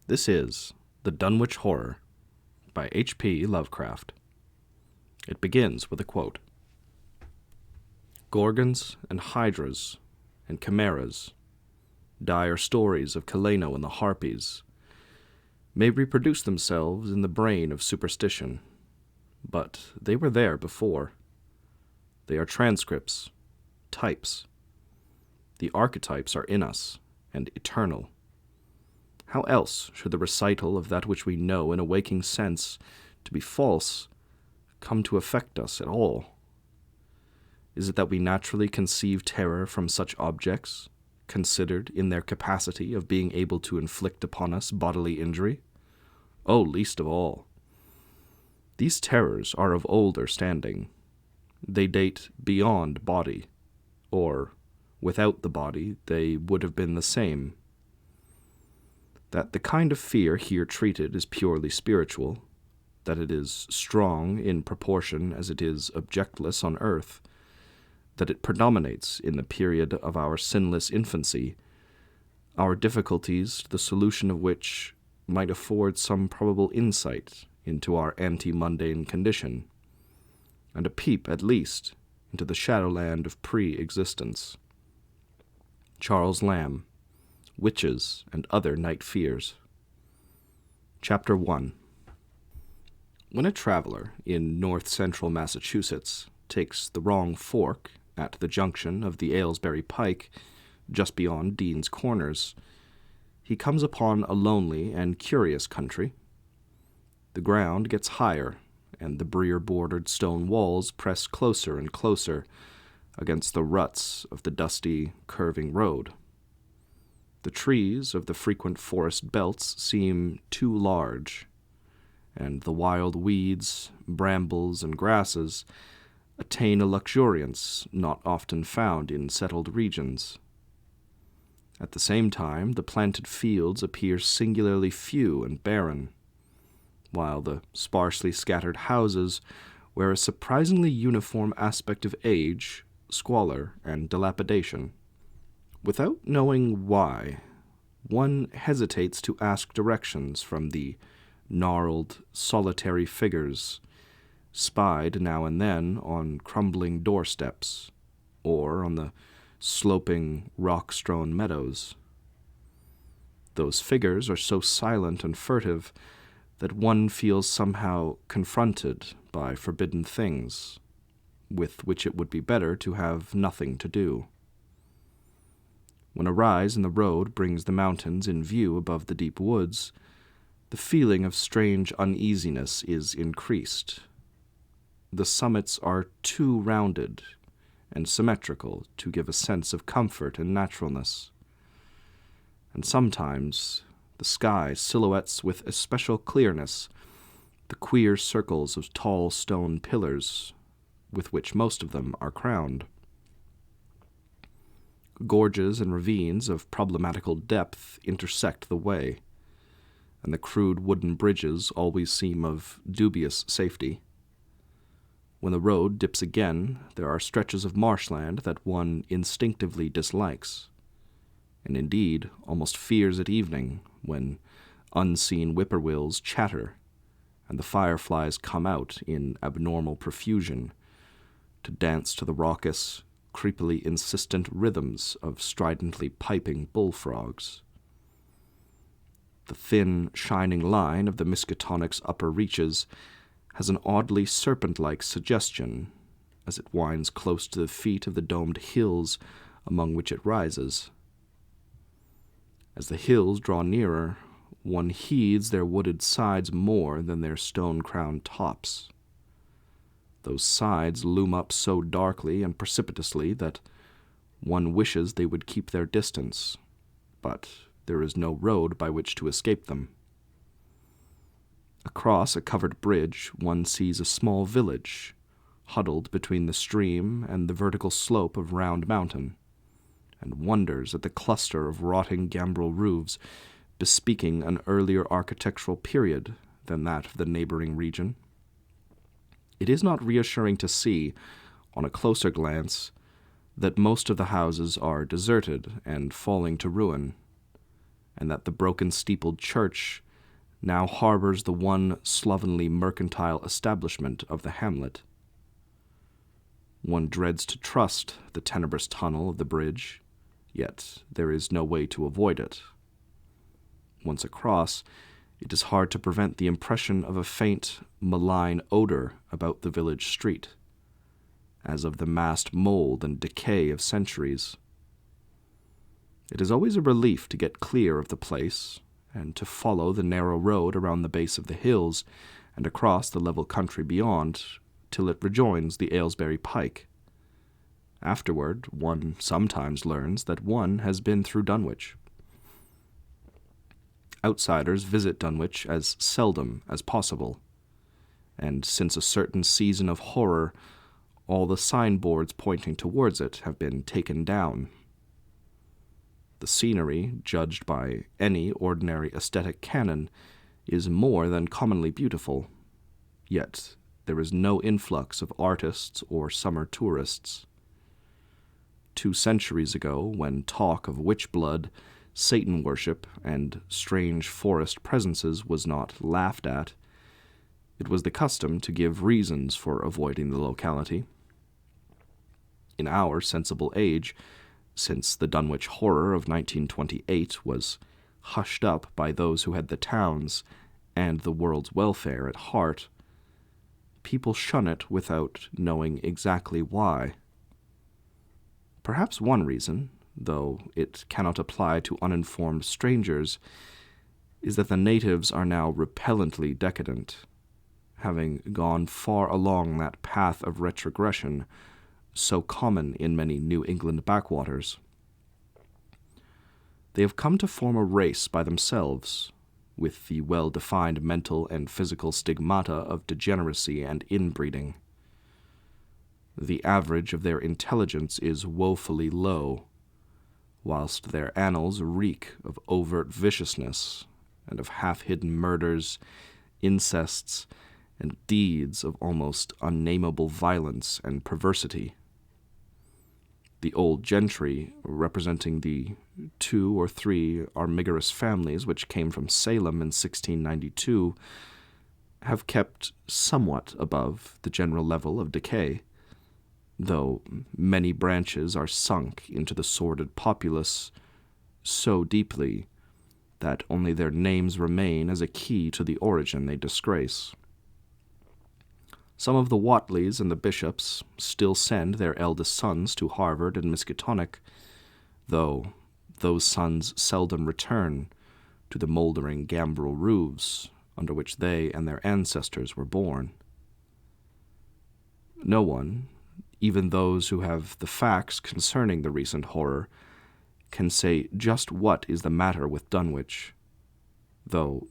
This is The Dunwich Horror by H.P. Lovecraft. It begins with a quote. Gorgons and hydras and chimeras, dire stories of Kaleno and the Harpies, may reproduce themselves in the brain of superstition, but they were there before. They are transcripts, types. The archetypes are in us and eternal. How else should the recital of that which we know in a waking sense to be false come to affect us at all? Is it that we naturally conceive terror from such objects, considered in their capacity of being able to inflict upon us bodily injury? Oh, least of all. These terrors are of older standing. They date beyond body, or, without the body, they would have been the same. That the kind of fear here treated is purely spiritual, that it is strong in proportion as it is objectless on earth, that it predominates in the period of our sinless infancy, our difficulties, the solution of which might afford some probable insight into our ante-mundane condition, and a peep, at least, into the shadowland of pre-existence. Charles Lamb, Witches and Other Night Fears. Chapter 1. When a traveler in north-central Massachusetts takes the wrong fork at the junction of the Aylesbury Pike, just beyond Dean's Corners, he comes upon a lonely and curious country. The ground gets higher, and the briar-bordered stone walls press closer and closer against the ruts of the dusty, curving road. The trees of the frequent forest belts seem too large, and the wild weeds, brambles, and grasses attain a luxuriance not often found in settled regions. At the same time, the planted fields appear singularly few and barren, while the sparsely scattered houses wear a surprisingly uniform aspect of age, squalor, and dilapidation. Without knowing why, one hesitates to ask directions from the gnarled, solitary figures spied now and then on crumbling doorsteps or on the sloping, rock-strewn meadows. Those figures are so silent and furtive that one feels somehow confronted by forbidden things, with which it would be better to have nothing to do. When a rise in the road brings the mountains in view above the deep woods, the feeling of strange uneasiness is increased. The summits are too rounded and symmetrical to give a sense of comfort and naturalness, and sometimes the sky silhouettes with especial clearness the queer circles of tall stone pillars with which most of them are crowned. Gorges and ravines of problematical depth intersect the way, and the crude wooden bridges always seem of dubious safety. When the road dips again, there are stretches of marshland that one instinctively dislikes, and indeed almost fears at evening when unseen whippoorwills chatter and the fireflies come out in abnormal profusion to dance to the raucous, creepily insistent rhythms of stridently piping bullfrogs. The thin, shining line of the Miskatonic's upper reaches has an oddly serpent-like suggestion as it winds close to the feet of the domed hills among which it rises. As the hills draw nearer, one heeds their wooded sides more than their stone-crowned tops. Those sides loom up so darkly and precipitously that one wishes they would keep their distance, but there is no road by which to escape them. Across a covered bridge, one sees a small village, huddled between the stream and the vertical slope of Round Mountain, and wonders at the cluster of rotting gambrel roofs bespeaking an earlier architectural period than that of the neighboring region. It is not reassuring to see, on a closer glance, that most of the houses are deserted and falling to ruin, and that the broken-steepled church now harbors the one slovenly mercantile establishment of the hamlet. One dreads to trust the tenebrous tunnel of the bridge, yet there is no way to avoid it. Once across, it is hard to prevent the impression of a faint, malign odor about the village street, as of the massed mold and decay of centuries. It is always a relief to get clear of the place, and to follow the narrow road around the base of the hills and across the level country beyond, till it rejoins the Aylesbury Pike. Afterward, one sometimes learns that one has been through Dunwich. Outsiders visit Dunwich as seldom as possible, and since a certain season of horror, all the signboards pointing towards it have been taken down. The scenery, judged by any ordinary aesthetic canon, is more than commonly beautiful, yet there is no influx of artists or summer tourists. 2 centuries ago, when talk of witch blood, Satan worship, and strange forest presences was not laughed at, it was the custom to give reasons for avoiding the locality. In our sensible age, since the Dunwich horror of 1928 was hushed up by those who had the town's and the world's welfare at heart, people shun it without knowing exactly why. Perhaps one reason, though it cannot apply to uninformed strangers, is that the natives are now repellently decadent, having gone far along that path of retrogression so common in many New England backwaters. They have come to form a race by themselves, with the well-defined mental and physical stigmata of degeneracy and inbreeding. The average of their intelligence is woefully low, whilst their annals reek of overt viciousness and of half-hidden murders, incests, and deeds of almost unnameable violence and perversity. The old gentry, representing the 2 or 3 armigerous families which came from Salem in 1692, have kept somewhat above the general level of decay, though many branches are sunk into the sordid populace so deeply that only their names remain as a key to the origin they disgrace. Some of the Whateleys and the Bishops still send their eldest sons to Harvard and Miskatonic, though those sons seldom return to the moldering gambrel roofs under which they and their ancestors were born. No one, even those who have the facts concerning the recent horror, can say just what is the matter with Dunwich, though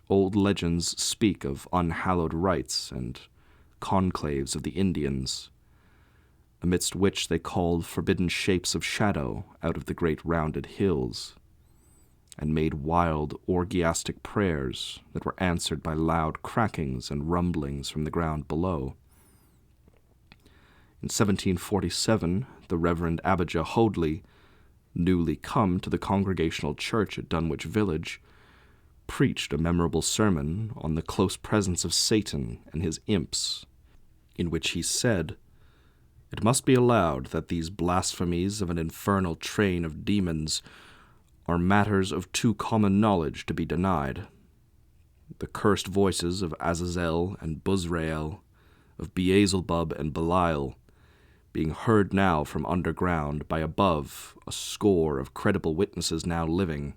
old legends speak of unhallowed rites and conclaves of the Indians, amidst which they called forbidden shapes of shadow out of the great rounded hills, and made wild orgiastic prayers that were answered by loud crackings and rumblings from the ground below. In 1747, the Reverend Abijah Hoadley, newly come to the Congregational Church at Dunwich Village, preached a memorable sermon on the close presence of Satan and his imps, in which he said, "It must be allowed that these blasphemies of an infernal train of demons are matters of too common knowledge to be denied. The cursed voices of Azazel and Buzrael, of Beelzebub and Belial, being heard now from underground by above a score of credible witnesses now living.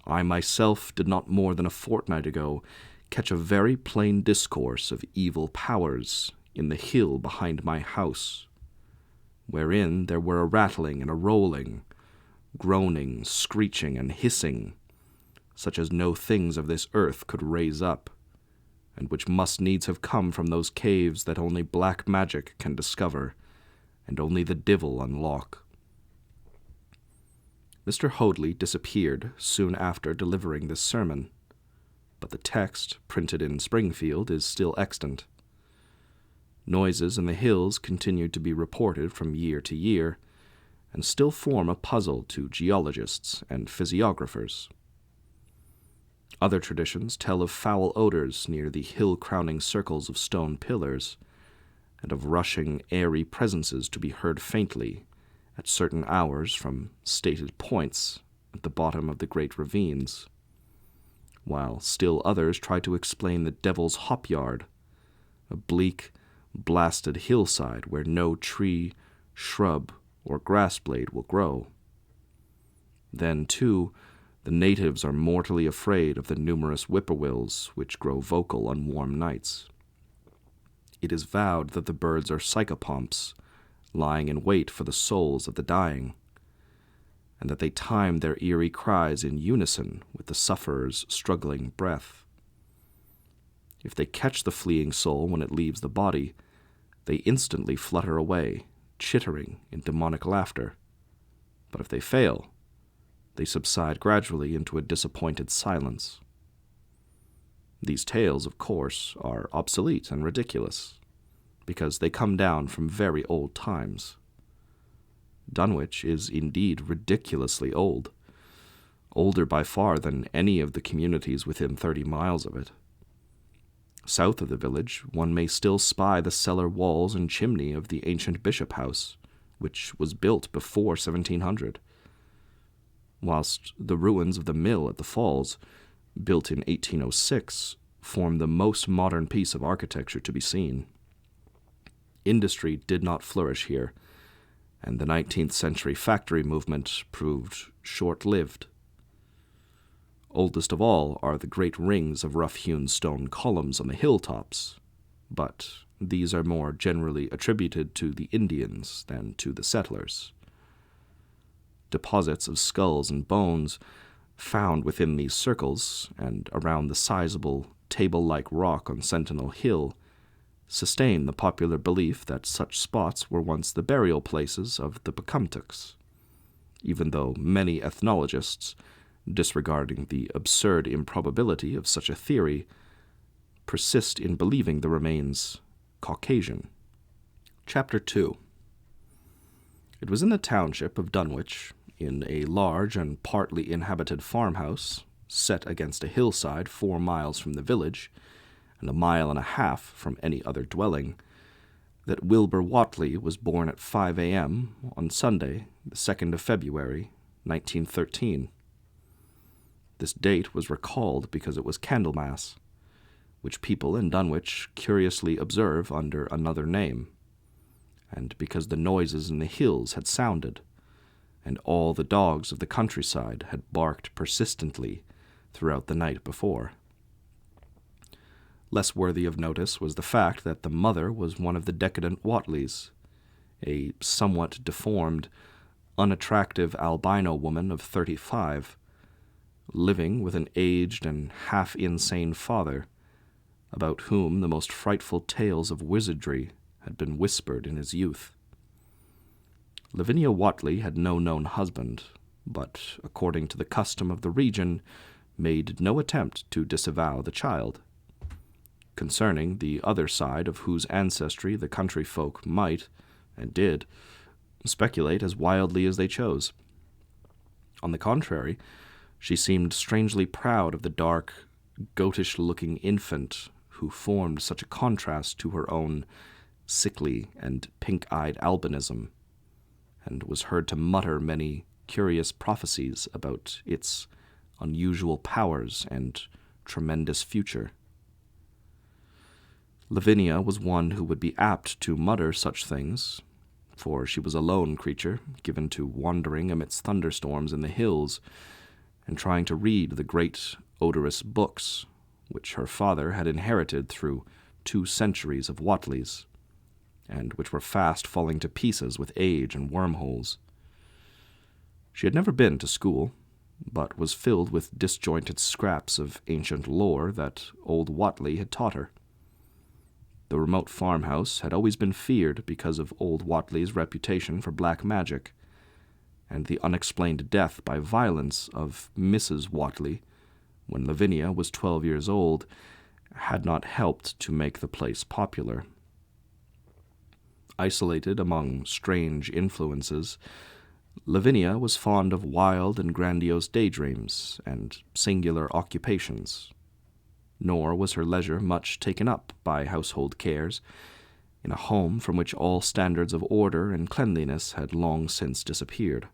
I myself did not more than a fortnight ago catch a very plain discourse of evil powers in the hill behind my house, wherein there were a rattling and a rolling, groaning, screeching, and hissing, such as no things of this earth could raise up, and which must needs have come from those caves that only black magic can discover, and only the divil unlock." Mr. Hoadley disappeared soon after delivering this sermon, but the text, printed in Springfield, is still extant. Noises in the hills continued to be reported from year to year, and still form a puzzle to geologists and physiographers. Other traditions tell of foul odors near the hill-crowning circles of stone pillars, and of rushing, airy presences to be heard faintly at certain hours from stated points at the bottom of the great ravines, while still others try to explain the Devil's Hop Yard, a bleak, blasted hillside where no tree, shrub, or grass blade will grow. Then, too, the natives are mortally afraid of the numerous whippoorwills which grow vocal on warm nights. It is vowed that the birds are psychopomps, lying in wait for the souls of the dying, and that they time their eerie cries in unison with the sufferer's struggling breath. If they catch the fleeing soul when it leaves the body, they instantly flutter away, chittering in demonic laughter. But if they fail, they subside gradually into a disappointed silence. These tales, of course, are obsolete and ridiculous, because they come down from very old times. Dunwich is indeed ridiculously old, older by far than any of the communities within 30 miles of it. South of the village, one may still spy the cellar walls and chimney of the ancient bishop house, which was built before 1700, whilst the ruins of the mill at the falls, built in 1806, form the most modern piece of architecture to be seen. Industry did not flourish here, and the 19th century factory movement proved short-lived. Oldest of all are the great rings of rough-hewn stone columns on the hilltops, but these are more generally attributed to the Indians than to the settlers. Deposits of skulls and bones found within these circles and around the sizable table-like rock on Sentinel Hill sustain the popular belief that such spots were once the burial places of the Pocumtucks, even though many ethnologists, disregarding the absurd improbability of such a theory, persist in believing the remains Caucasian. Chapter 2. It was in the township of Dunwich, in a large and partly inhabited farmhouse, set against a hillside 4 miles from the village, and 1.5 miles from any other dwelling, that Wilbur Whatley was born at 5 a.m. on Sunday, the 2nd of February, 1913. This date was recalled because it was Candlemas, which people in Dunwich curiously observe under another name, and because the noises in the hills had sounded, and all the dogs of the countryside had barked persistently throughout the night before. Less worthy of notice was the fact that the mother was one of the decadent Whatleys, a somewhat deformed, unattractive albino woman of 35, living with an aged and half-insane father, about whom the most frightful tales of wizardry had been whispered in his youth. Lavinia Whatley had no known husband, but, according to the custom of the region, made no attempt to disavow the child, concerning the other side of whose ancestry the country folk might, and did, speculate as wildly as they chose. On the contrary, she seemed strangely proud of the dark, goatish-looking infant who formed such a contrast to her own sickly and pink-eyed albinism, and was heard to mutter many curious prophecies about its unusual powers and tremendous future. Lavinia was one who would be apt to mutter such things, for she was a lone creature, given to wandering amidst thunderstorms in the hills, and trying to read the great odorous books which her father had inherited through 2 centuries of Whatleys, and which were fast falling to pieces with age and wormholes. She had never been to school, but was filled with disjointed scraps of ancient lore that old Whatley had taught her. The remote farmhouse had always been feared because of old Whatley's reputation for black magic, and the unexplained death by violence of Mrs. Whatley, when Lavinia was 12 years old, had not helped to make the place popular. Isolated among strange influences, Lavinia was fond of wild and grandiose daydreams and singular occupations, nor was her leisure much taken up by household cares, in a home from which all standards of order and cleanliness had long since disappeared.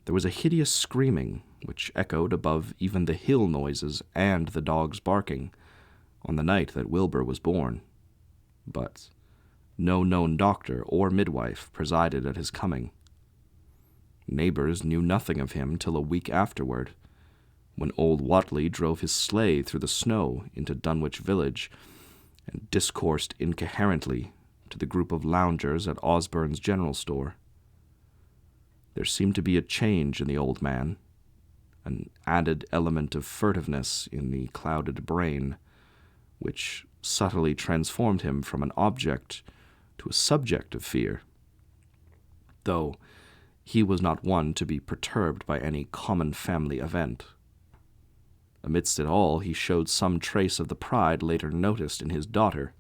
There was a hideous screaming which echoed above even the hill noises and the dogs barking on the night that Wilbur was born, but no known doctor or midwife presided at his coming. Neighbors knew nothing of him till a week afterward, when old Whatley drove his sleigh through the snow into Dunwich village and discoursed incoherently to the group of loungers at Osborne's general store. There seemed to be a change in the old man, an added element of furtiveness in the clouded brain, which subtly transformed him from an object to a subject of fear, though he was not one to be perturbed by any common family event. Amidst it all, he showed some trace of the pride later noticed in his daughter,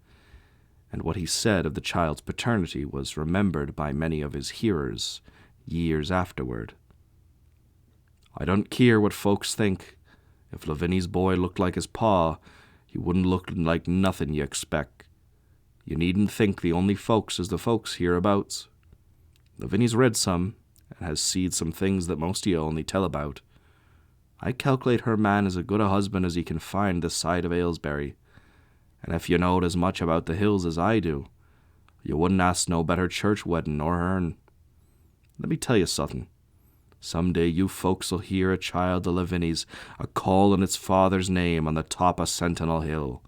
and what he said of the child's paternity was remembered by many of his hearers years afterward. "I don't keer what folks think. If Lavinia's boy looked like his pa, he wouldn't look like nothing you expect. You needn't think the only folks is the folks hereabouts. Lavinia's read some, and has seed some things that most of you only tell about. I calculate her man is as good a husband as he can find this side of Aylesbury, and if you knowed as much about the hills as I do, you wouldn't ask no better church wedding nor hern. Let me tell you something. Some day you folks'll hear a child of Lavinia's a-callin' its father's name on the top of Sentinel Hill."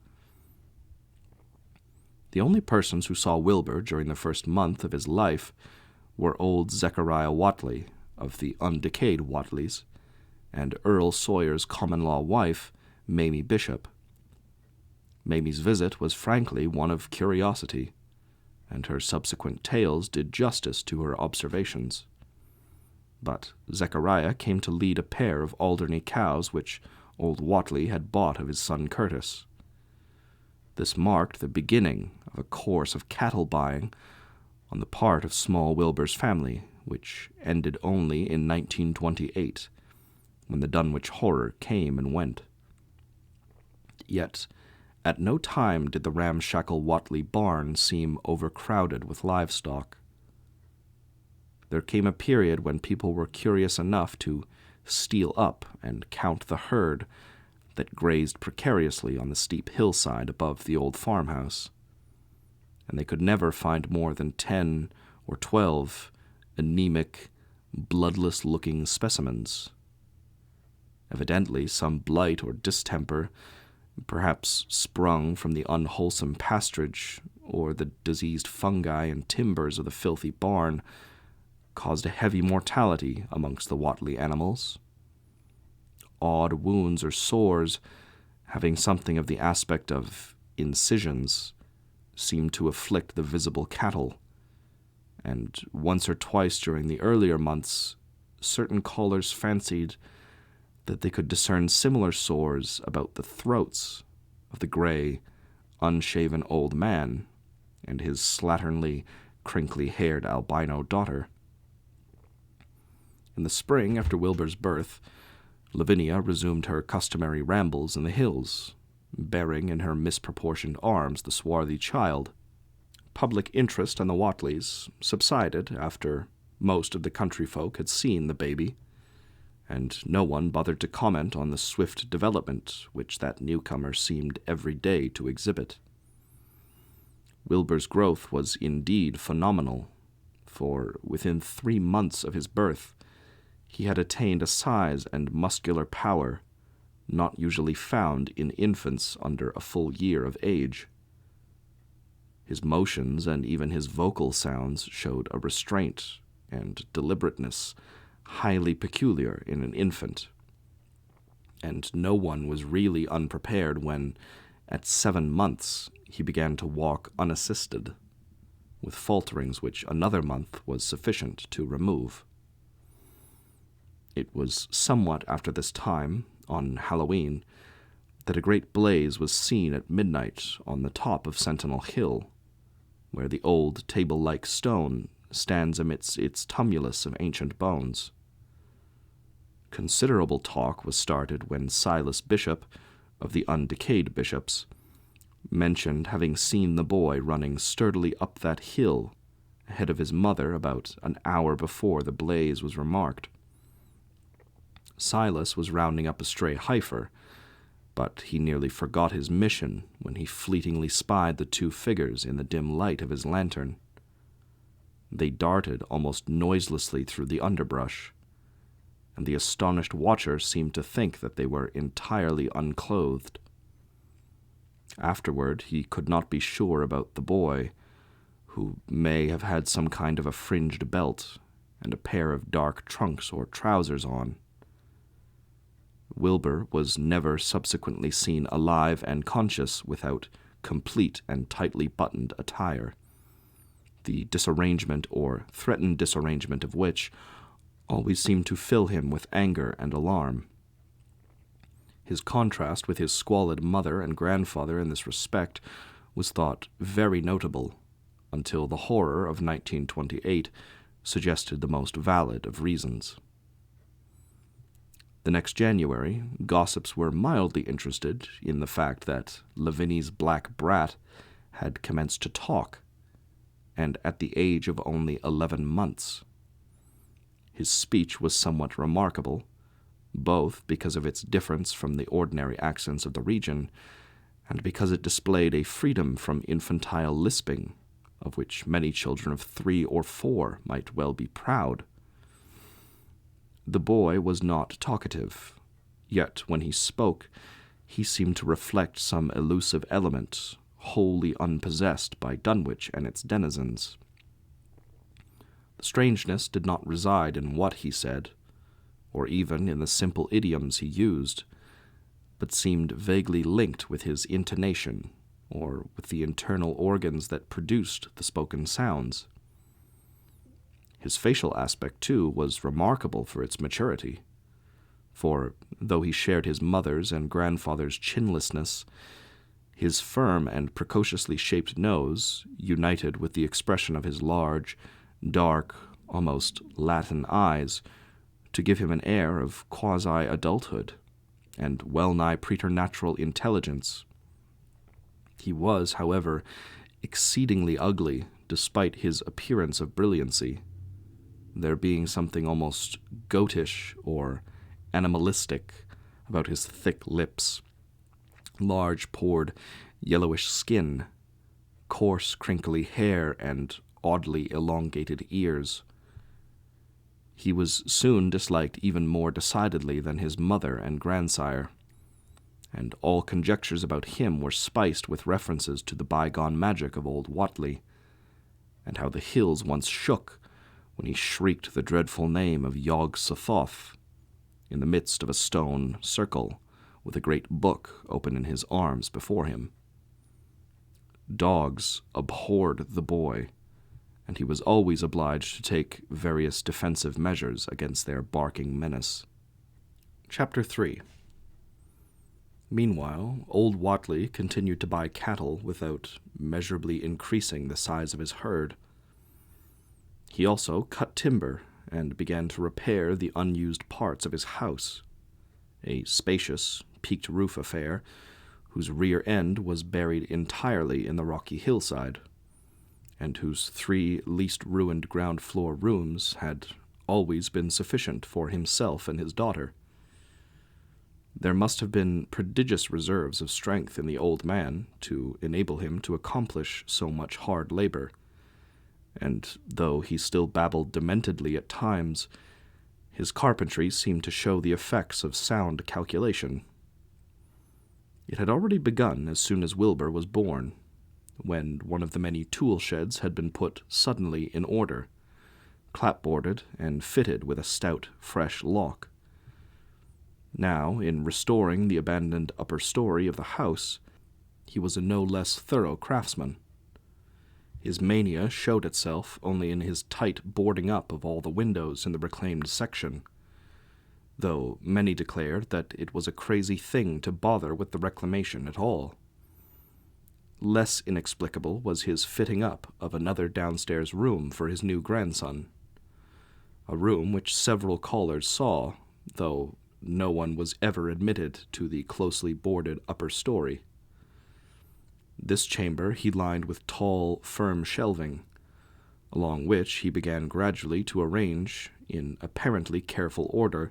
The only persons who saw Wilbur during the first month of his life were old Zechariah Whatley, of the undecayed Whatleys, and Earl Sawyer's common-law wife, Mamie Bishop. Mamie's visit was frankly one of curiosity, and her subsequent tales did justice to her observations. But Zechariah came to lead a pair of Alderney cows which old Whatley had bought of his son Curtis. This marked the beginning of a course of cattle buying on the part of small Wilbur's family, which ended only in 1928, when the Dunwich horror came and went. Yet, at no time did the ramshackle Whatley barn seem overcrowded with livestock. There came a period when people were curious enough to steal up and count the herd that grazed precariously on the steep hillside above the old farmhouse, and they could never find more than 10 or 12 anemic, bloodless-looking specimens. Evidently some blight or distemper, perhaps sprung from the unwholesome pasturage or the diseased fungi and timbers of the filthy barn, caused a heavy mortality amongst the Whatley animals. Odd wounds or sores, having something of the aspect of incisions, seemed to afflict the visible cattle, and once or twice during the earlier months, certain callers fancied that they could discern similar sores about the throats of the gray, unshaven old man and his slatternly, crinkly-haired albino daughter. In the spring after Wilbur's birth, Lavinia resumed her customary rambles in the hills, bearing in her misproportioned arms the swarthy child. Public interest in the Whatleys subsided after most of the country folk had seen the baby, and no one bothered to comment on the swift development which that newcomer seemed every day to exhibit. Wilbur's growth was indeed phenomenal, for within 3 months of his birth he had attained a size and muscular power not usually found in infants under a full year of age. His motions and even his vocal sounds showed a restraint and deliberateness highly peculiar in an infant, and no one was really unprepared when, at 7 months, he began to walk unassisted, with falterings which another month was sufficient to remove. It was somewhat after this time, on Halloween, that a great blaze was seen at midnight on the top of Sentinel Hill, where the old table-like stone stands amidst its tumulus of ancient bones. Considerable talk was started when Silas Bishop, of the undecayed bishops, mentioned having seen the boy running sturdily up that hill ahead of his mother about an hour before the blaze was remarked. Silas was rounding up a stray heifer, but he nearly forgot his mission when he fleetingly spied the two figures in the dim light of his lantern. They darted almost noiselessly through the underbrush, and the astonished watcher seemed to think that they were entirely unclothed. Afterward, he could not be sure about the boy, who may have had some kind of a fringed belt and a pair of dark trunks or trousers on. Wilbur was never subsequently seen alive and conscious without complete and tightly buttoned attire, the disarrangement or threatened disarrangement of which always seemed to fill him with anger and alarm. His contrast with his squalid mother and grandfather in this respect was thought very notable, until the horror of 1928 suggested the most valid of reasons. The next January, gossips were mildly interested in the fact that Lavinia's black brat had commenced to talk, and at the age of only 11 months. His speech was somewhat remarkable, both because of its difference from the ordinary accents of the region, and because it displayed a freedom from infantile lisping, of which many children of 3 or 4 might well be proud. The boy was not talkative, yet when he spoke, he seemed to reflect some elusive element wholly unpossessed by Dunwich and its denizens. The strangeness did not reside in what he said, or even in the simple idioms he used, but seemed vaguely linked with his intonation, or with the internal organs that produced the spoken sounds. His facial aspect, too, was remarkable for its maturity, for, though he shared his mother's and grandfather's chinlessness, his firm and precociously shaped nose, united with the expression of his large, dark, almost Latin eyes, to give him an air of quasi-adulthood and well-nigh preternatural intelligence. He was, however, exceedingly ugly, despite his appearance of brilliancy, there being something almost goatish or animalistic about his thick lips, large pored yellowish skin, coarse crinkly hair, and oddly elongated ears. He was soon disliked even more decidedly than his mother and grandsire, and all conjectures about him were spiced with references to the bygone magic of old Whatley, and how the hills once shook when he shrieked the dreadful name of Yog-Sothoth in the midst of a stone circle with a great book open in his arms before him. Dogs abhorred the boy, and he was always obliged to take various defensive measures against their barking menace. Chapter 3. Meanwhile, old Whatley continued to buy cattle without measurably increasing the size of his herd. He also cut timber and began to repair the unused parts of his house, a spacious, peaked roof affair whose rear end was buried entirely in the rocky hillside, and whose 3 least ruined ground-floor rooms had always been sufficient for himself and his daughter. There must have been prodigious reserves of strength in the old man to enable him to accomplish so much hard labor, and though he still babbled dementedly at times, his carpentry seemed to show the effects of sound calculation. It had already begun as soon as Wilbur was born, when one of the many tool sheds had been put suddenly in order, clapboarded and fitted with a stout, fresh lock. Now, in restoring the abandoned upper story of the house, he was a no less thorough craftsman. His mania showed itself only in his tight boarding up of all the windows in the reclaimed section, though many declared that it was a crazy thing to bother with the reclamation at all. less inexplicable was his fitting up of another downstairs room for his new grandson, a room which several callers saw, though no one was ever admitted to the closely boarded upper story. This chamber he lined with tall, firm shelving, along which he began gradually to arrange, in apparently careful order,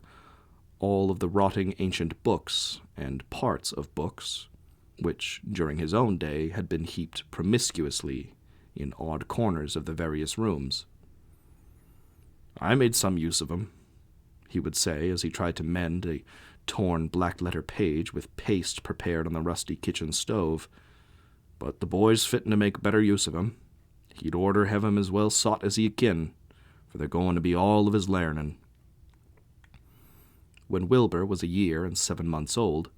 all of the rotting ancient books and parts of books, which during his own day had been heaped promiscuously in odd corners of the various rooms. "I made some use of 'em," he would say as he tried to mend a torn black-letter page with paste prepared on the rusty kitchen stove. "But the boy's fitting to make better use of 'em. He'd orter have 'em as well sot as he kin, for they're going to be all of his learning." When Wilbur was a year and 7 months old,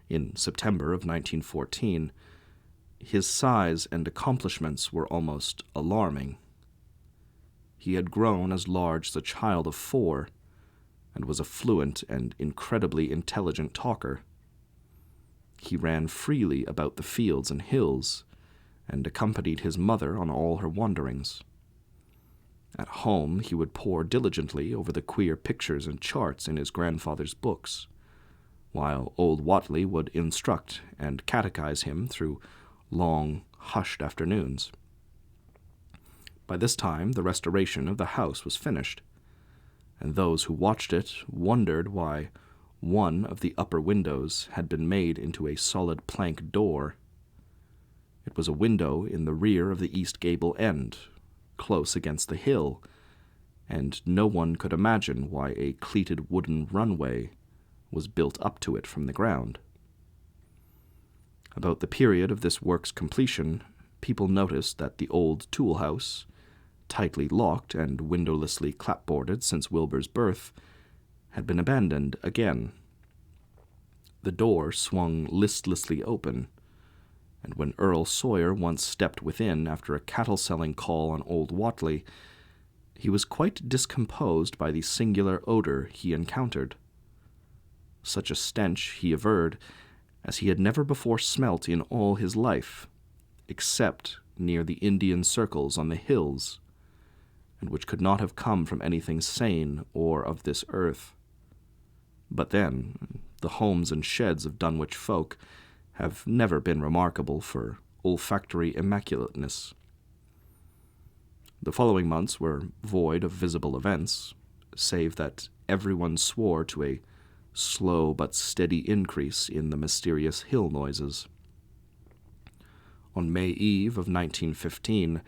in September of 1914, his size and accomplishments were almost alarming. He had grown as large as a child of 4, and was a fluent and incredibly intelligent talker. He ran freely about the fields and hills, and accompanied his mother on all her wanderings. At home he would pore diligently over the queer pictures and charts in his grandfather's books, while old Whatley would instruct and catechize him through long, hushed afternoons. By this time the restoration of the house was finished, and those who watched it wondered why one of the upper windows had been made into a solid plank door. It was a window in the rear of the east gable end, close against the hill, and no one could imagine why a cleated wooden runway was built up to it from the ground. About the period of this work's completion, people noticed that the old tool house, tightly locked and windowlessly clapboarded since Wilbur's birth, had been abandoned again. The door swung listlessly open, and when Earl Sawyer once stepped within after a cattle-selling call on old Whatley, he was quite discomposed by the singular odor he encountered. Such a stench, he averred, as he had never before smelt in all his life, except near the Indian circles on the hills, and which could not have come from anything sane or of this earth. But then, the homes and sheds of Dunwich folk have never been remarkable for olfactory immaculateness. The following months were void of visible events, save that everyone swore to a slow but steady increase in the mysterious hill noises. On May Eve of 1915,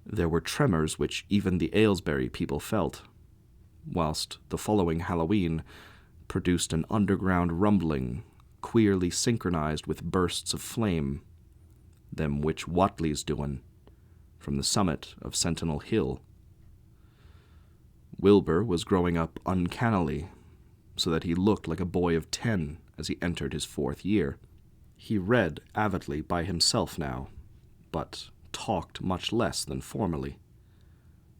there were tremors which even the Aylesbury people felt, whilst the following Halloween produced an underground rumbling, queerly synchronized with bursts of flame, them which Whatley's doin', from the summit of Sentinel Hill. Wilbur was growing up uncannily, so that he looked like a boy of 10 as he entered his 4th year. He read avidly by himself now, but talked much less than formerly.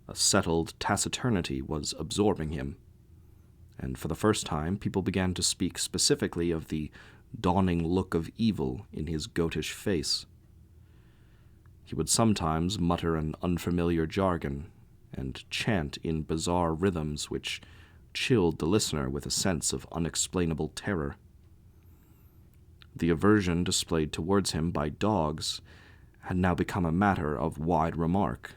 A settled taciturnity was absorbing him, and for the first time people began to speak specifically of the dawning look of evil in his goatish face. He would sometimes mutter an unfamiliar jargon, and chant in bizarre rhythms which chilled the listener with a sense of unexplainable terror. The aversion displayed towards him by dogs had now become a matter of wide remark,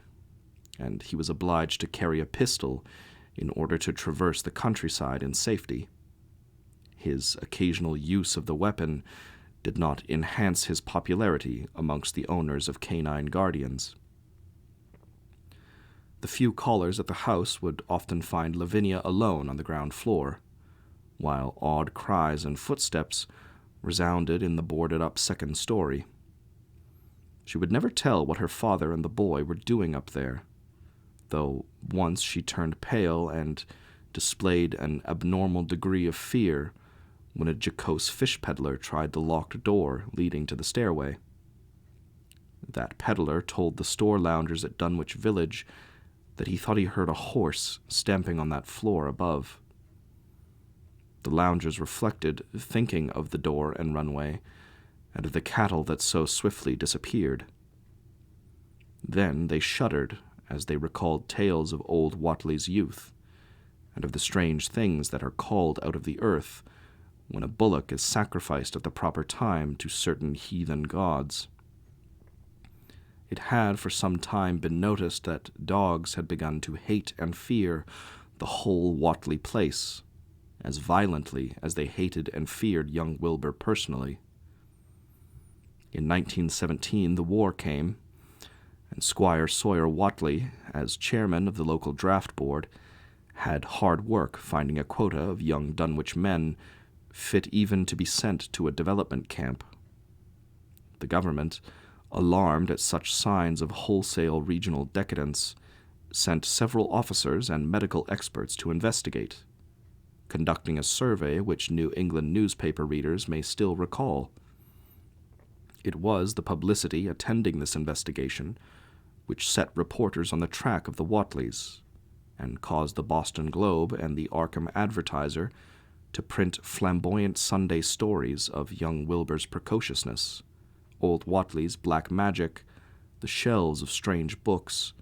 and he was obliged to carry a pistol in order to traverse the countryside in safety. His occasional use of the weapon did not enhance his popularity amongst the owners of canine guardians. The few callers at the house would often find Lavinia alone on the ground floor, while odd cries and footsteps resounded in the boarded-up second story. She would never tell what her father and the boy were doing up there, though once she turned pale and displayed an abnormal degree of fear when a jocose fish peddler tried the locked door leading to the stairway. That peddler told the store loungers at Dunwich Village that he thought he heard a horse stamping on that floor above. The loungers reflected, thinking of the door and runway, and of the cattle that so swiftly disappeared. Then they shuddered as they recalled tales of old Whatley's youth, and of the strange things that are called out of the earth when a bullock is sacrificed at the proper time to certain heathen gods. It had for some time been noticed that dogs had begun to hate and fear the whole Whatley place, as violently as they hated and feared young Wilbur personally. In 1917 the war came, and Squire Sawyer Whatley, as chairman of the local draft board, had hard work finding a quota of young Dunwich men fit even to be sent to a development camp. The government, alarmed at such signs of wholesale regional decadence, sent several officers and medical experts to investigate, conducting a survey which New England newspaper readers may still recall. It was the publicity attending this investigation which set reporters on the track of the Whatleys, and caused the Boston Globe and the Arkham Advertiser to print flamboyant Sunday stories of young Wilbur's precociousness, old Whatley's black magic, the shelves of strange books,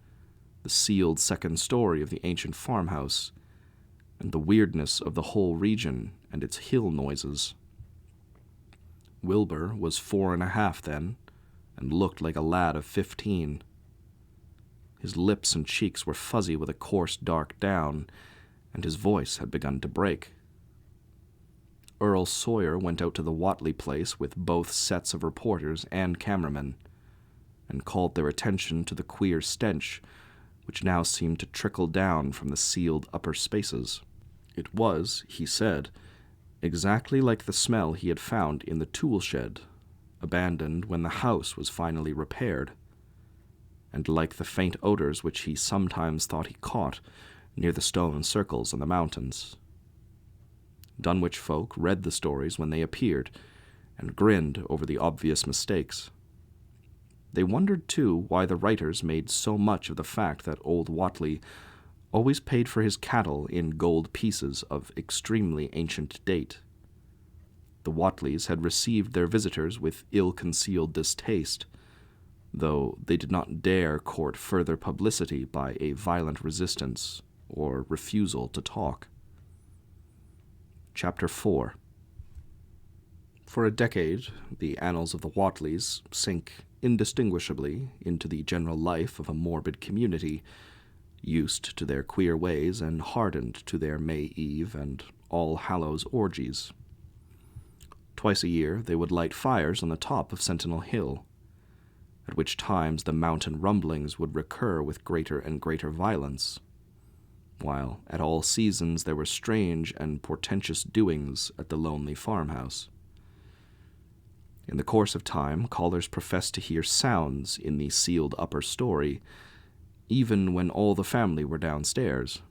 the sealed second story of the ancient farmhouse, and the weirdness of the whole region and its hill noises. Wilbur was 4.5 then, and looked like a lad of 15. His lips and cheeks were fuzzy with a coarse dark down, and his voice had begun to break. Earl Sawyer went out to the Whatley place with both sets of reporters and cameramen, and called their attention to the queer stench which now seemed to trickle down from the sealed upper spaces. It was, he said, exactly like the smell he had found in the tool shed, abandoned when the house was finally repaired, and like the faint odors which he sometimes thought he caught near the stone circles on the mountains. Dunwich folk read the stories when they appeared, and grinned over the obvious mistakes. They wondered, too, why the writers made so much of the fact that old Whatley always paid for his cattle in gold pieces of extremely ancient date. The Whatleys had received their visitors with ill-concealed distaste, though they did not dare court further publicity by a violent resistance or refusal to talk. Chapter 4. For a decade, the annals of the Whatleys sink indistinguishably into the general life of a morbid community, used to their queer ways and hardened to their May Eve and All Hallows orgies. Twice a year they would light fires on the top of Sentinel Hill, at which times the mountain rumblings would recur with greater and greater violence, while at all seasons there were strange and portentous doings at the lonely farmhouse. In the course of time, callers professed to hear sounds in the sealed upper story, even when all the family were downstairs,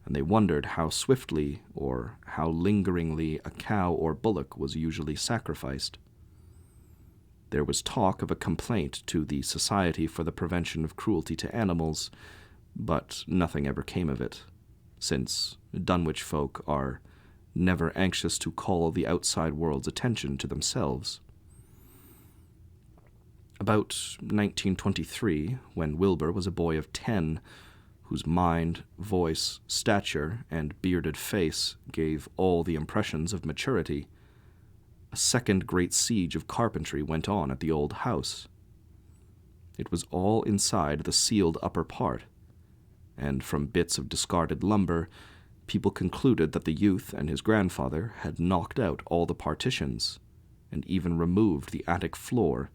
and they wondered how swiftly or how lingeringly a cow or bullock was usually sacrificed. There was talk of a complaint to the Society for the Prevention of Cruelty to Animals, but nothing ever came of it, since Dunwich folk are never anxious to call the outside world's attention to themselves. About 1923, when Wilbur was a boy of 10, whose mind, voice, stature, and bearded face gave all the impressions of maturity, a second great siege of carpentry went on at the old house. It was all inside the sealed upper part, and from bits of discarded lumber, people concluded that the youth and his grandfather had knocked out all the partitions, and even removed the attic floor,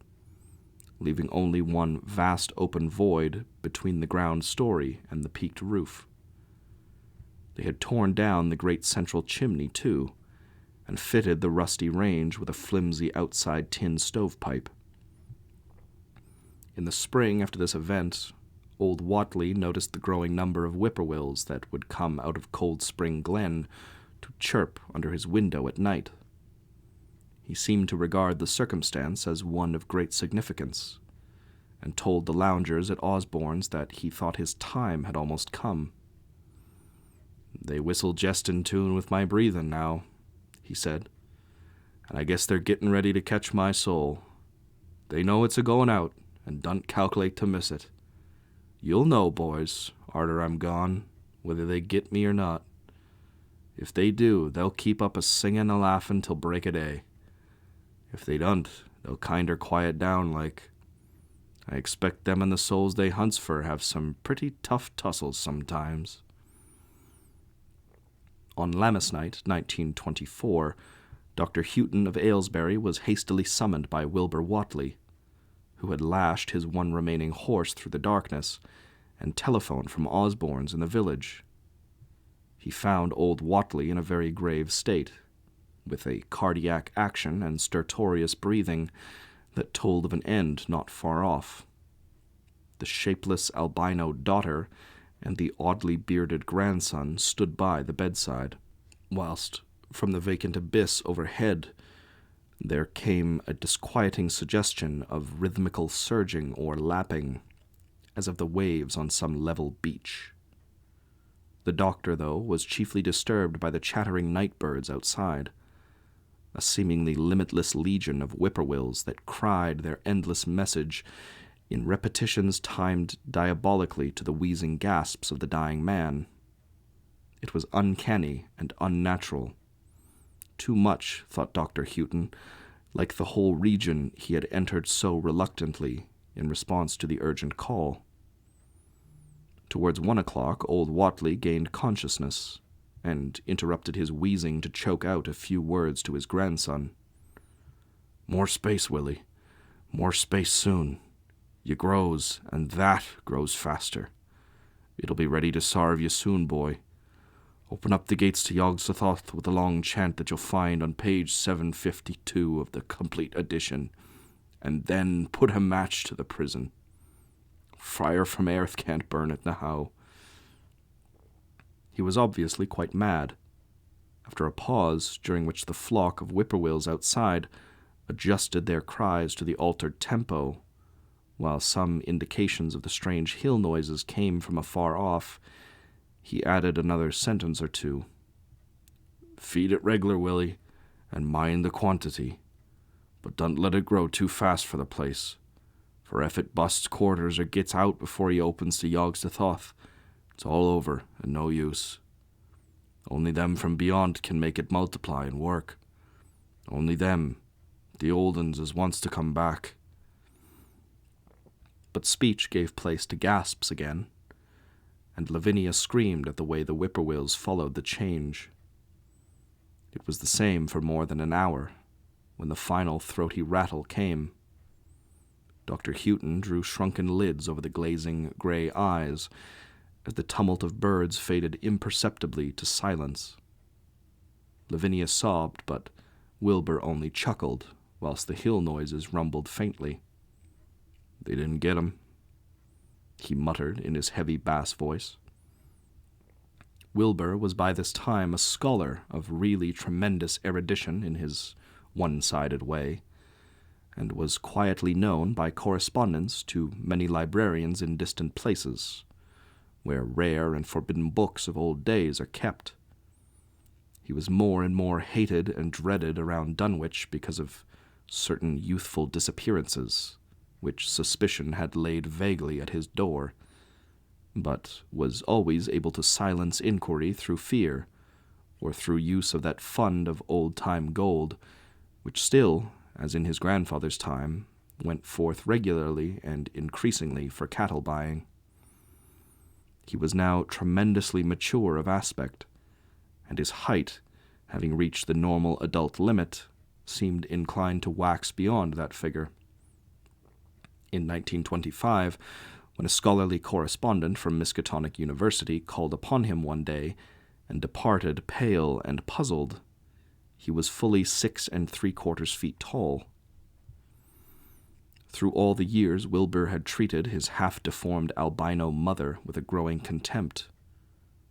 leaving only one vast open void between the ground story and the peaked roof. They had torn down the great central chimney, too, and fitted the rusty range with a flimsy outside tin stovepipe. In the spring after this event, old Whatley noticed the growing number of whippoorwills that would come out of Cold Spring Glen to chirp under his window at night. He seemed to regard the circumstance as one of great significance, and told the loungers at Osborne's that he thought his time had almost come. "They whistle jest in tune with my breathin' now," he said, and I guess they're getting ready to catch my soul. They know it's a-going out, and don't calculate to miss it. You'll know, boys, arter I'm gone, whether they get me or not. If they do, they'll keep up a singin' a laughin' till break o' day. If they don't, they'll kinder quiet down like. I expect them and the souls they hunts for have some pretty tough tussles sometimes." On Lammas night, 1924, Dr. Houghton of Aylesbury was hastily summoned by Wilbur Whatley, who had lashed his one remaining horse through the darkness and telephoned from Osborne's in the village. He found old Whatley in a very grave state, with a cardiac action and stertorous breathing that told of an end not far off. The shapeless albino daughter and the oddly bearded grandson stood by the bedside, whilst from the vacant abyss overhead there came a disquieting suggestion of rhythmical surging or lapping, as of the waves on some level beach. The doctor, though, was chiefly disturbed by the chattering night birds outside, a seemingly limitless legion of whippoorwills that cried their endless message in repetitions timed diabolically to the wheezing gasps of the dying man. It was uncanny and unnatural. Too much, thought Dr. Houghton, like the whole region he had entered so reluctantly in response to the urgent call. Towards 1 o'clock, old Whatley gained consciousness and interrupted his wheezing to choke out a few words to his grandson. "More space, Willie. More space soon. You grows, and that grows faster. It'll be ready to sarve you soon, boy. Open up the gates to Yog-Sothoth with a long chant that you'll find on page 752 of the complete edition, and then put a match to the prison. Fire from earth can't burn it now." He was obviously quite mad. After a pause, during which the flock of whippoorwills outside adjusted their cries to the altered tempo, while some indications of the strange hill noises came from afar off, he added another sentence or two. "Feed it reg'lar, Willie, and mind the quantity. But don't let it grow too fast for the place, for if it busts quarters or gets out before he opens to Yog-Sothoth, it's all over and no use. Only them from beyond can make it multiply and work. Only them, the old uns as wants to come back." But speech gave place to gasps again, and Lavinia screamed at the way the whippoorwills followed the change. It was the same for more than an hour, when the final throaty rattle came. Dr. Houghton drew shrunken lids over the glazing gray eyes as the tumult of birds faded imperceptibly to silence. Lavinia sobbed, but Wilbur only chuckled, whilst the hill noises rumbled faintly. "They didn't get 'em," he muttered in his heavy bass voice. Wilbur was by this time a scholar of really tremendous erudition in his one-sided way, and was quietly known by correspondence to many librarians in distant places, where rare and forbidden books of old days are kept. He was more and more hated and dreaded around Dunwich because of certain youthful disappearances, which suspicion had laid vaguely at his door, but was always able to silence inquiry through fear, or through use of that fund of old-time gold, which still, as in his grandfather's time, went forth regularly and increasingly for cattle buying. He was now tremendously mature of aspect, and his height, having reached the normal adult limit, seemed inclined to wax beyond that figure. In 1925, when a scholarly correspondent from Miskatonic University called upon him one day and departed pale and puzzled, he was fully 6 3/4 feet tall. Through all the years Wilbur had treated his half-deformed albino mother with a growing contempt,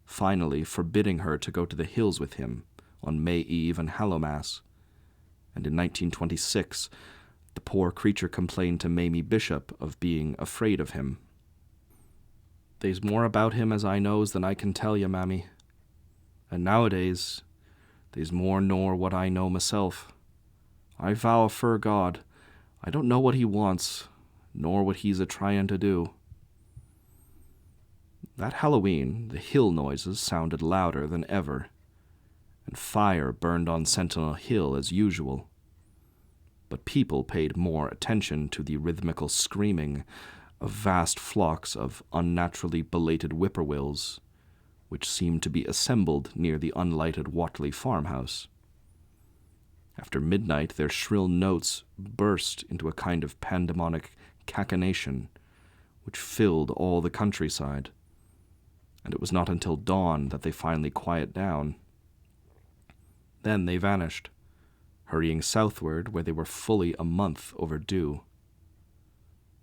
finally forbidding her to go to the hills with him on May Eve and Hallowmass, and in 1926 the poor creature complained to Mamie Bishop of being afraid of him. "They's more about him as I knows than I can tell you, Mammy. And nowadays, they's more nor what I know myself. I vow afore God, I don't know what he wants, nor what he's a-tryin' to do." That Halloween, the hill noises sounded louder than ever, and fire burned on Sentinel Hill as usual. But people paid more attention to the rhythmical screaming of vast flocks of unnaturally belated whippoorwills, which seemed to be assembled near the unlighted Whatley farmhouse. After midnight, their shrill notes burst into a kind of pandemonic cachinnation, which filled all the countryside, and it was not until dawn that they finally quieted down. Then they vanished, hurrying southward where they were fully a month overdue.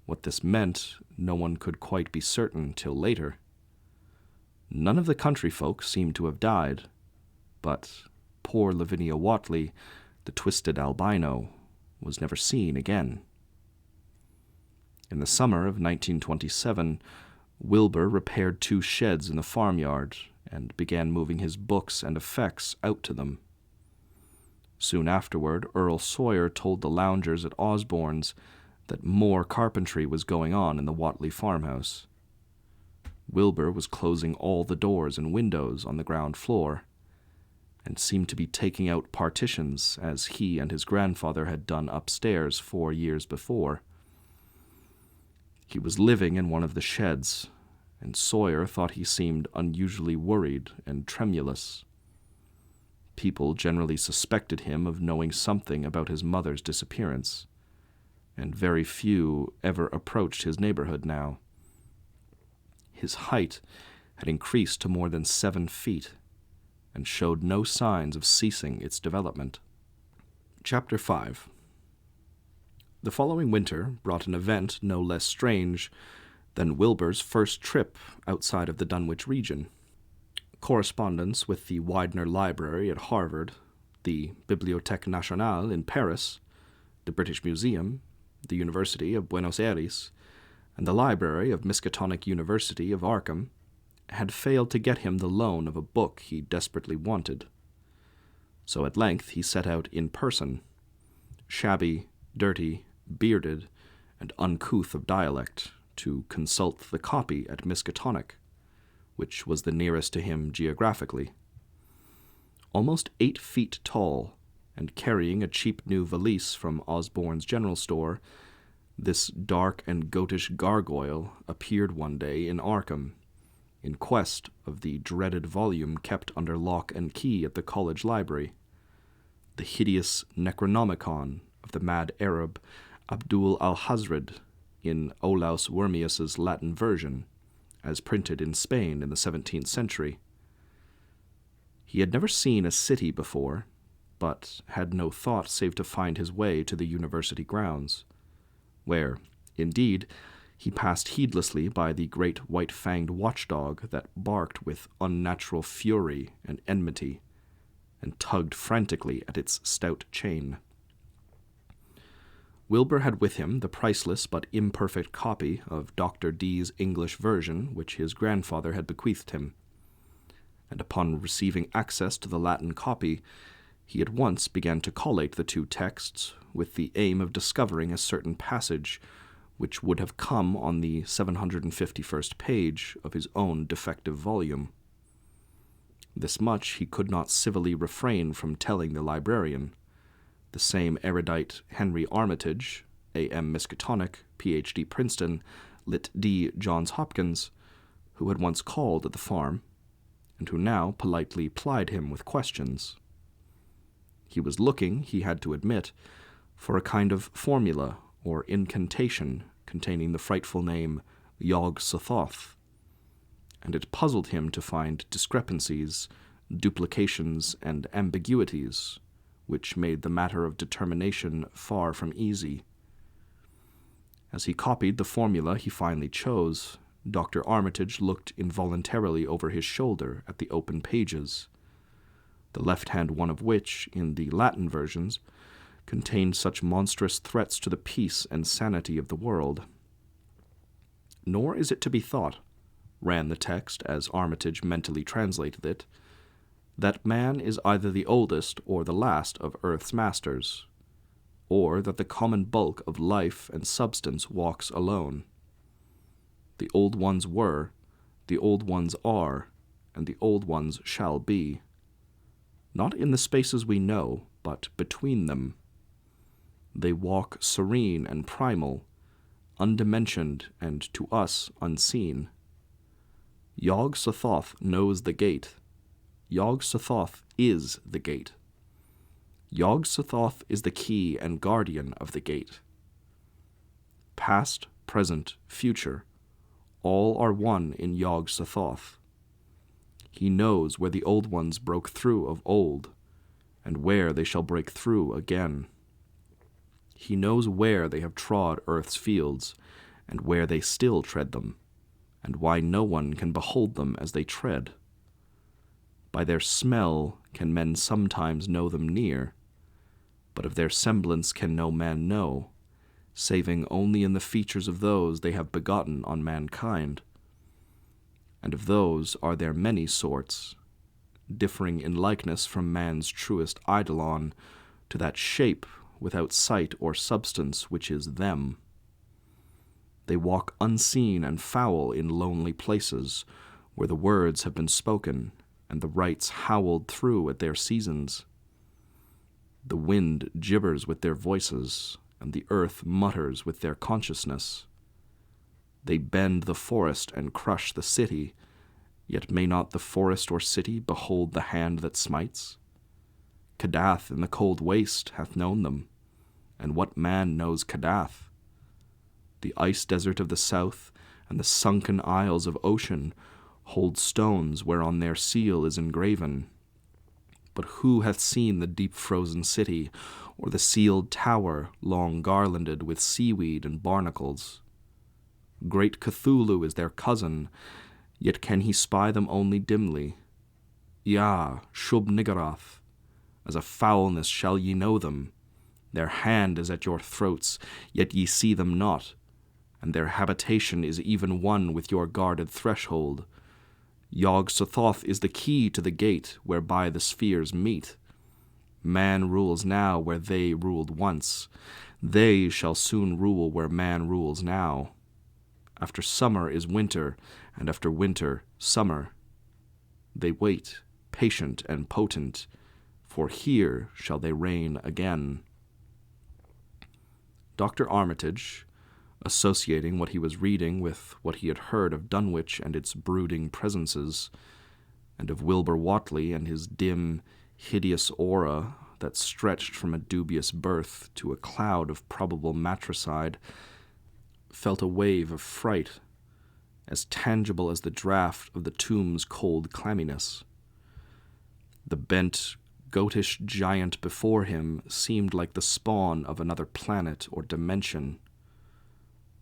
What this meant, no one could quite be certain till later. None of the country folk seemed to have died, but poor Lavinia Whatley, the twisted albino, was never seen again. In the summer of 1927, Wilbur repaired 2 sheds in the farmyard and began moving his books and effects out to them. Soon afterward, Earl Sawyer told the loungers at Osborne's that more carpentry was going on in the Whatley farmhouse. Wilbur was closing all the doors and windows on the ground floor, and seemed to be taking out partitions as he and his grandfather had done upstairs 4 years before. He was living in one of the sheds, and Sawyer thought he seemed unusually worried and tremulous. People generally suspected him of knowing something about his mother's disappearance, and very few ever approached his neighborhood now. His height had increased to more than 7 feet, and showed no signs of ceasing its development. Chapter 5. The following winter brought an event no less strange than Wilbur's first trip outside of the Dunwich region. Correspondence with the Widener Library at Harvard, the Bibliothèque Nationale in Paris, the British Museum, the University of Buenos Aires, and the Library of Miskatonic University of Arkham had failed to get him the loan of a book he desperately wanted. So at length he set out in person, shabby, dirty, bearded, and uncouth of dialect, to consult the copy at Miskatonic, which was the nearest to him geographically. Almost 8 feet tall, and carrying a cheap new valise from Osborne's general store, this dark and goatish gargoyle appeared one day in Arkham, in quest of the dreaded volume kept under lock and key at the college library, the hideous Necronomicon of the mad Arab Abdul al-Hazred in Olaus Wormius's Latin version, as printed in Spain in the 17th century. He had never seen a city before, but had no thought save to find his way to the university grounds, where, indeed, he passed heedlessly by the great white-fanged watchdog that barked with unnatural fury and enmity, and tugged frantically at its stout chain. Wilbur had with him the priceless but imperfect copy of Dr. Dee's English version which his grandfather had bequeathed him, and upon receiving access to the Latin copy, he at once began to collate the 2 texts with the aim of discovering a certain passage which would have come on the 751st page of his own defective volume. This much he could not civilly refrain from telling the librarian, the same erudite Henry Armitage, A.M. Miskatonic, Ph.D. Princeton, Lit. D. Johns Hopkins, who had once called at the farm, and who now politely plied him with questions. He was looking, he had to admit, for a kind of formula or incantation containing the frightful name Yog-Sothoth, and it puzzled him to find discrepancies, duplications, and ambiguities, which made the matter of determination far from easy. As he copied the formula he finally chose, Dr. Armitage looked involuntarily over his shoulder at the open pages, the left-hand one of which, in the Latin versions, contained such monstrous threats to the peace and sanity of the world. "Nor is it to be thought," ran the text as Armitage mentally translated it, "that man is either the oldest or the last of earth's masters, or that the common bulk of life and substance walks alone. The old ones were, the old ones are, and the old ones shall be. Not in the spaces we know, but between them. They walk serene and primal, undimensioned and to us unseen. Yog-Sothoth knows the gate. Yog-Sothoth is the gate. Yog-Sothoth is the key and guardian of the gate. Past, present, future, all are one in Yog-Sothoth. He knows where the old ones broke through of old, and where they shall break through again. He knows where they have trod earth's fields, and where they still tread them, and why no one can behold them as they tread. By their smell can men sometimes know them near, but of their semblance can no man know, saving only in the features of those they have begotten on mankind. And of those are there many sorts, differing in likeness from man's truest eidolon to that shape without sight or substance which is them. They walk unseen and foul in lonely places, where the words have been spoken and the rites howled through at their seasons. The wind gibbers with their voices, and the earth mutters with their consciousness. They bend the forest and crush the city, yet may not the forest or city behold the hand that smites? Kadath in the cold waste hath known them, and what man knows Kadath? The ice desert of the south and the sunken isles of ocean hold stones whereon their seal is engraven. But who hath seen the deep frozen city, or the sealed tower long garlanded with seaweed and barnacles? Great Cthulhu is their cousin, yet can he spy them only dimly. Yah, Shub-Niggurath, as a foulness shall ye know them. Their hand is at your throats, yet ye see them not, and their habitation is even one with your guarded threshold. Yog-Sothoth is the key to the gate whereby the spheres meet. Man rules now where they ruled once. They shall soon rule where man rules now. After summer is winter, and after winter, summer. They wait, patient and potent, for here shall they reign again. Dr. Armitage, associating what he was reading with what he had heard of Dunwich and its brooding presences, and of Wilbur Whatley and his dim, hideous aura that stretched from a dubious birth to a cloud of probable matricide, felt a wave of fright, as tangible as the draught of the tomb's cold clamminess. The bent, goatish giant before him seemed like the spawn of another planet or dimension,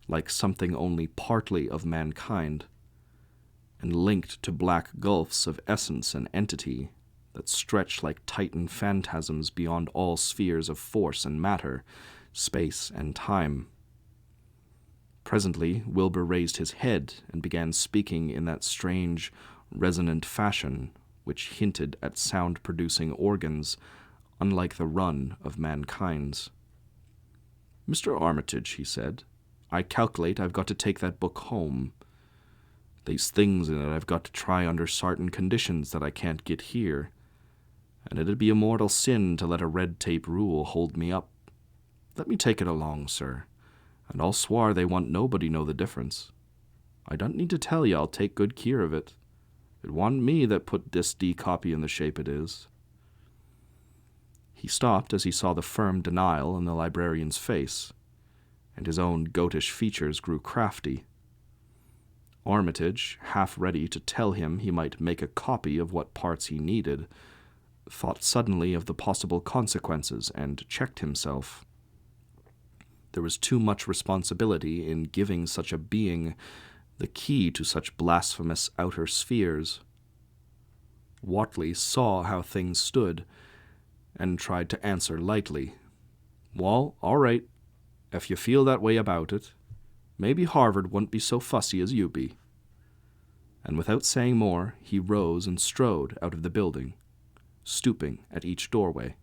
like something only partly of mankind, and linked to black gulfs of essence and entity that stretch like Titan phantasms beyond all spheres of force and matter, space and time. Presently, Wilbur raised his head and began speaking in that strange, resonant fashion which hinted at sound-producing organs unlike the run of mankind's. "Mr. Armitage," he said, "I calculate I've got to take that book home. They's things in it I've got to try under sartain conditions that I can't get here, and it'd be a mortal sin to let a red-tape rule hold me up. Let me take it along, sir, and I'll swar they want nobody know the difference. I don't need to tell you I'll take good care of it. It wasn't me that put this copy in the shape it is." He stopped as he saw the firm denial in the librarian's face, and his own goatish features grew crafty. Armitage, half ready to tell him he might make a copy of what parts he needed, thought suddenly of the possible consequences and checked himself. There was too much responsibility in giving such a being the key to such blasphemous outer spheres. Whatley saw how things stood, and tried to answer lightly. "Well, all right, if you feel that way about it. Maybe Harvard wouldn't be so fussy as you be." And without saying more, he rose and strode out of the building, stooping at each doorway.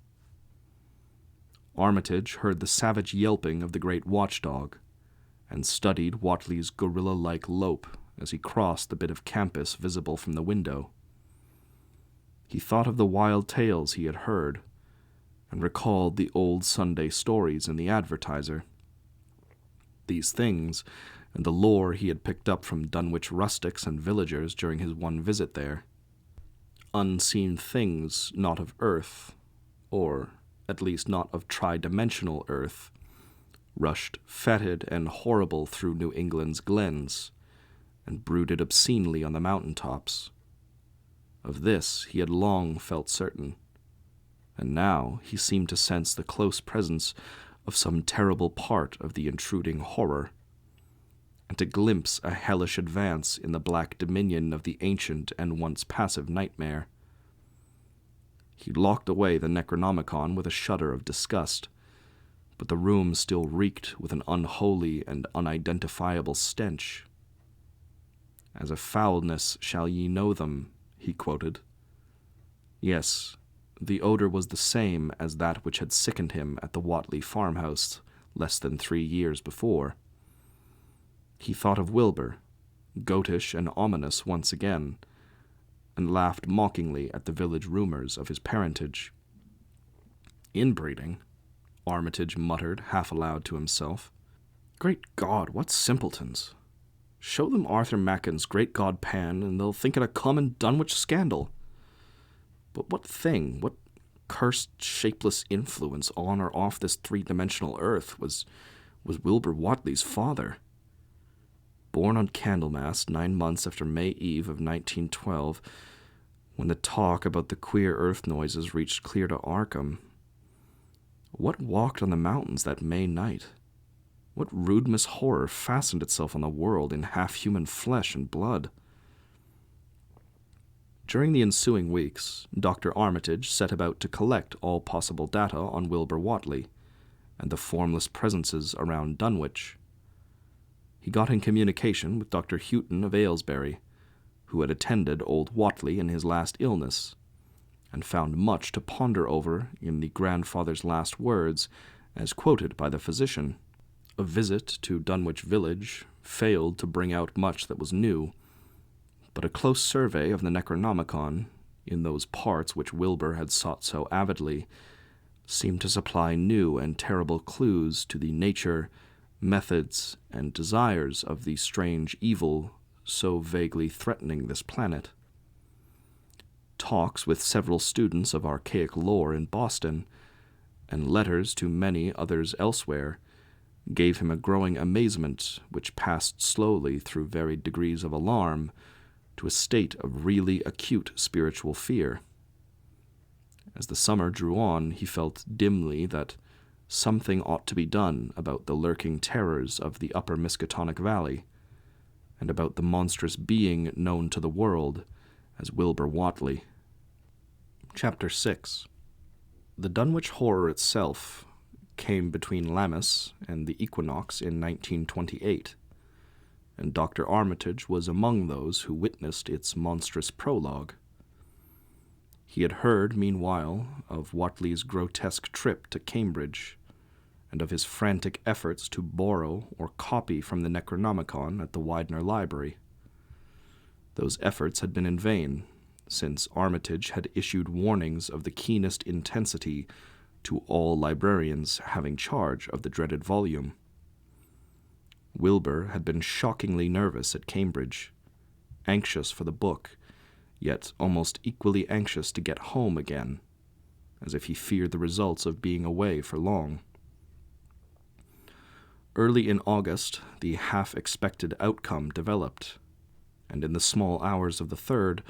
Armitage heard the savage yelping of the great watchdog, and studied Whatley's gorilla-like lope as he crossed the bit of campus visible from the window. He thought of the wild tales he had heard, and recalled the old Sunday stories in the Advertiser. These things, and the lore he had picked up from Dunwich rustics and villagers during his one visit there. Unseen things not of Earth, or at least not of tri-dimensional Earth, rushed fetid and horrible through New England's glens, and brooded obscenely on the mountain-tops. Of this he had long felt certain, and now he seemed to sense the close presence of some terrible part of the intruding horror, and to glimpse a hellish advance in the black dominion of the ancient and once passive nightmare. He locked away the Necronomicon with a shudder of disgust, but the room still reeked with an unholy and unidentifiable stench. "As a foulness shall ye know them," he quoted. Yes, the odor was the same as that which had sickened him at the Whatley farmhouse less than 3 years before. He thought of Wilbur, goatish and ominous once again, and laughed mockingly at the village rumors of his parentage. "Inbreeding," Armitage muttered half aloud to himself. "Great God, what simpletons! Show them Arthur Macken's Great God Pan, and they'll think it a common Dunwich scandal. But what thing, what cursed, shapeless influence on or off this three-dimensional earth was Wilbur Whatley's father? Born on Candlemas 9 months after May Eve of 1912, when the talk about the queer earth noises reached clear to Arkham. What walked on the mountains that May night? What rude horror fastened itself on the world in half-human flesh and blood?" During the ensuing weeks, Dr. Armitage set about to collect all possible data on Wilbur Whatley and the formless presences around Dunwich. He got in communication with Dr. Houghton of Aylesbury, who had attended old Whatley in his last illness, and found much to ponder over in the grandfather's last words as quoted by the physician. A visit to Dunwich village failed to bring out much that was new, but a close survey of the Necronomicon, in those parts which Wilbur had sought so avidly, seemed to supply new and terrible clues to the nature, methods, and desires of the strange evil so vaguely threatening this planet. Talks with several students of archaic lore in Boston, and letters to many others elsewhere, gave him a growing amazement which passed slowly through varied degrees of alarm to a state of really acute spiritual fear. As the summer drew on, he felt dimly that something ought to be done about the lurking terrors of the upper Miskatonic Valley, and about the monstrous being known to the world as Wilbur Whatley. Chapter 6. The Dunwich horror itself came between Lammas and the equinox in 1928, and Dr. Armitage was among those who witnessed its monstrous prologue. He had heard, meanwhile, of Whatley's grotesque trip to Cambridge, and of his frantic efforts to borrow or copy from the Necronomicon at the Widener Library. Those efforts had been in vain, since Armitage had issued warnings of the keenest intensity to all librarians having charge of the dreaded volume. Wilbur had been shockingly nervous at Cambridge, anxious for the book, yet almost equally anxious to get home again, as if he feared the results of being away for long. Early in August, the half-expected outcome developed, and in the small hours of the 3rd,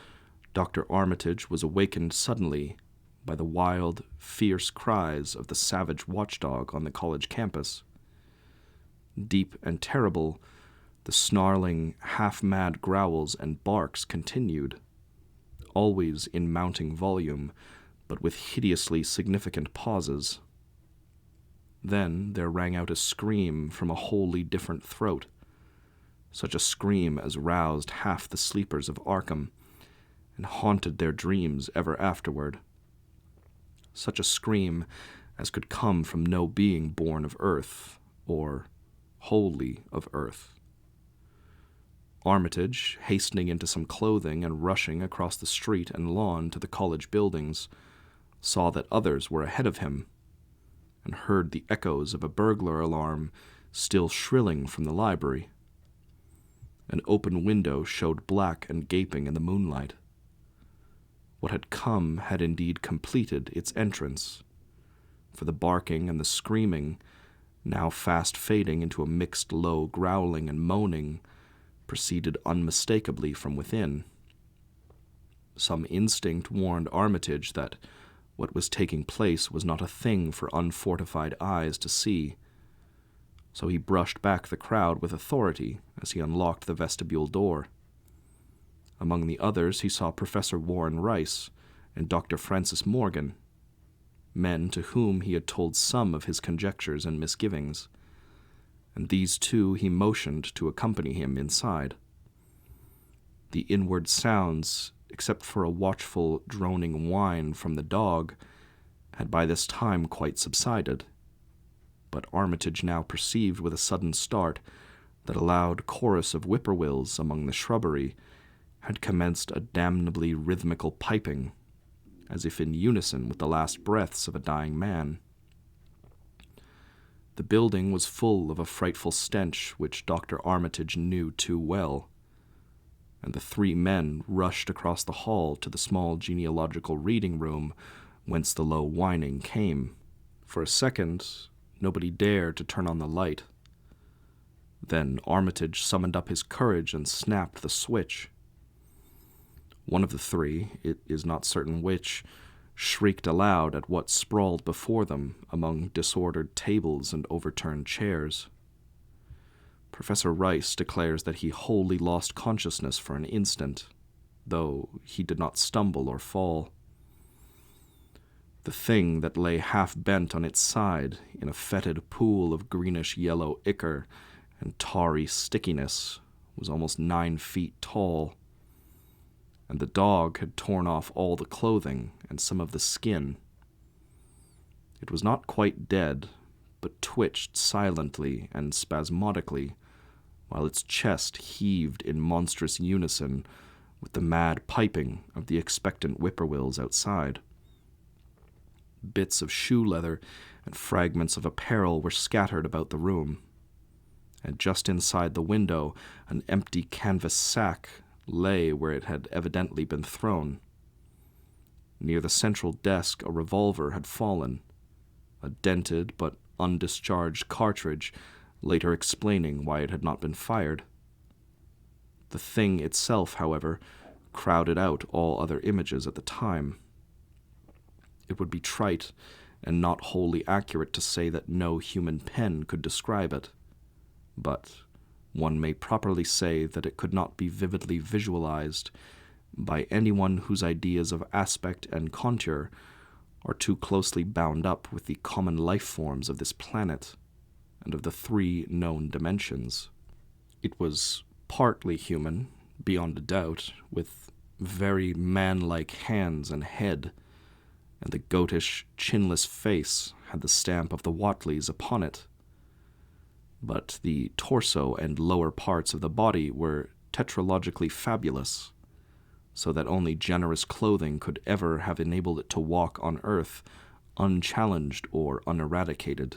Dr. Armitage was awakened suddenly by the wild, fierce cries of the savage watchdog on the college campus. Deep and terrible, the snarling, half-mad growls and barks continued, always in mounting volume, but with hideously significant pauses. Then there rang out a scream from a wholly different throat, such a scream as roused half the sleepers of Arkham, and haunted their dreams ever afterward. Such a scream as could come from no being born of earth, or wholly of earth. Armitage, hastening into some clothing and rushing across the street and lawn to the college buildings, saw that others were ahead of him, and heard the echoes of a burglar alarm still shrilling from the library. An open window showed black and gaping in the moonlight. What had come had indeed completed its entrance, for the barking and the screaming, now fast fading into a mixed low growling and moaning, proceeded unmistakably from within. Some instinct warned Armitage that what was taking place was not a thing for unfortified eyes to see, so he brushed back the crowd with authority as he unlocked the vestibule door. Among the others he saw Professor Warren Rice and Dr. Francis Morgan, men to whom he had told some of his conjectures and misgivings, and these two he motioned to accompany him inside. The inward sounds, except for a watchful, droning whine from the dog, had by this time quite subsided, but Armitage now perceived with a sudden start that a loud chorus of whippoorwills among the shrubbery had commenced a damnably rhythmical piping, as if in unison with the last breaths of a dying man. The building was full of a frightful stench which Dr. Armitage knew too well, and the three men rushed across the hall to the small genealogical reading room whence the low whining came. For a second, nobody dared to turn on the light. Then Armitage summoned up his courage and snapped the switch. One of the three, it is not certain which, shrieked aloud at what sprawled before them among disordered tables and overturned chairs. Professor Rice declares that he wholly lost consciousness for an instant, though he did not stumble or fall. The thing that lay half-bent on its side in a fetid pool of greenish-yellow ichor and tarry stickiness was almost 9 feet tall, and the dog had torn off all the clothing and some of the skin. It was not quite dead, but twitched silently and spasmodically, while its chest heaved in monstrous unison with the mad piping of the expectant whippoorwills outside. Bits of shoe leather and fragments of apparel were scattered about the room, and just inside the window an empty canvas sack lay where it had evidently been thrown. Near the central desk a revolver had fallen, a dented but undischarged cartridge later explaining why it had not been fired. The thing itself, however, crowded out all other images at the time. It would be trite and not wholly accurate to say that no human pen could describe it, but one may properly say that it could not be vividly visualized by anyone whose ideas of aspect and contour are too closely bound up with the common life forms of this planet and of the 3 known dimensions. It was partly human, beyond a doubt, with very man-like hands and head, and the goatish, chinless face had the stamp of the Watleys upon it. But the torso and lower parts of the body were tetralogically fabulous, so that only generous clothing could ever have enabled it to walk on earth unchallenged or uneradicated.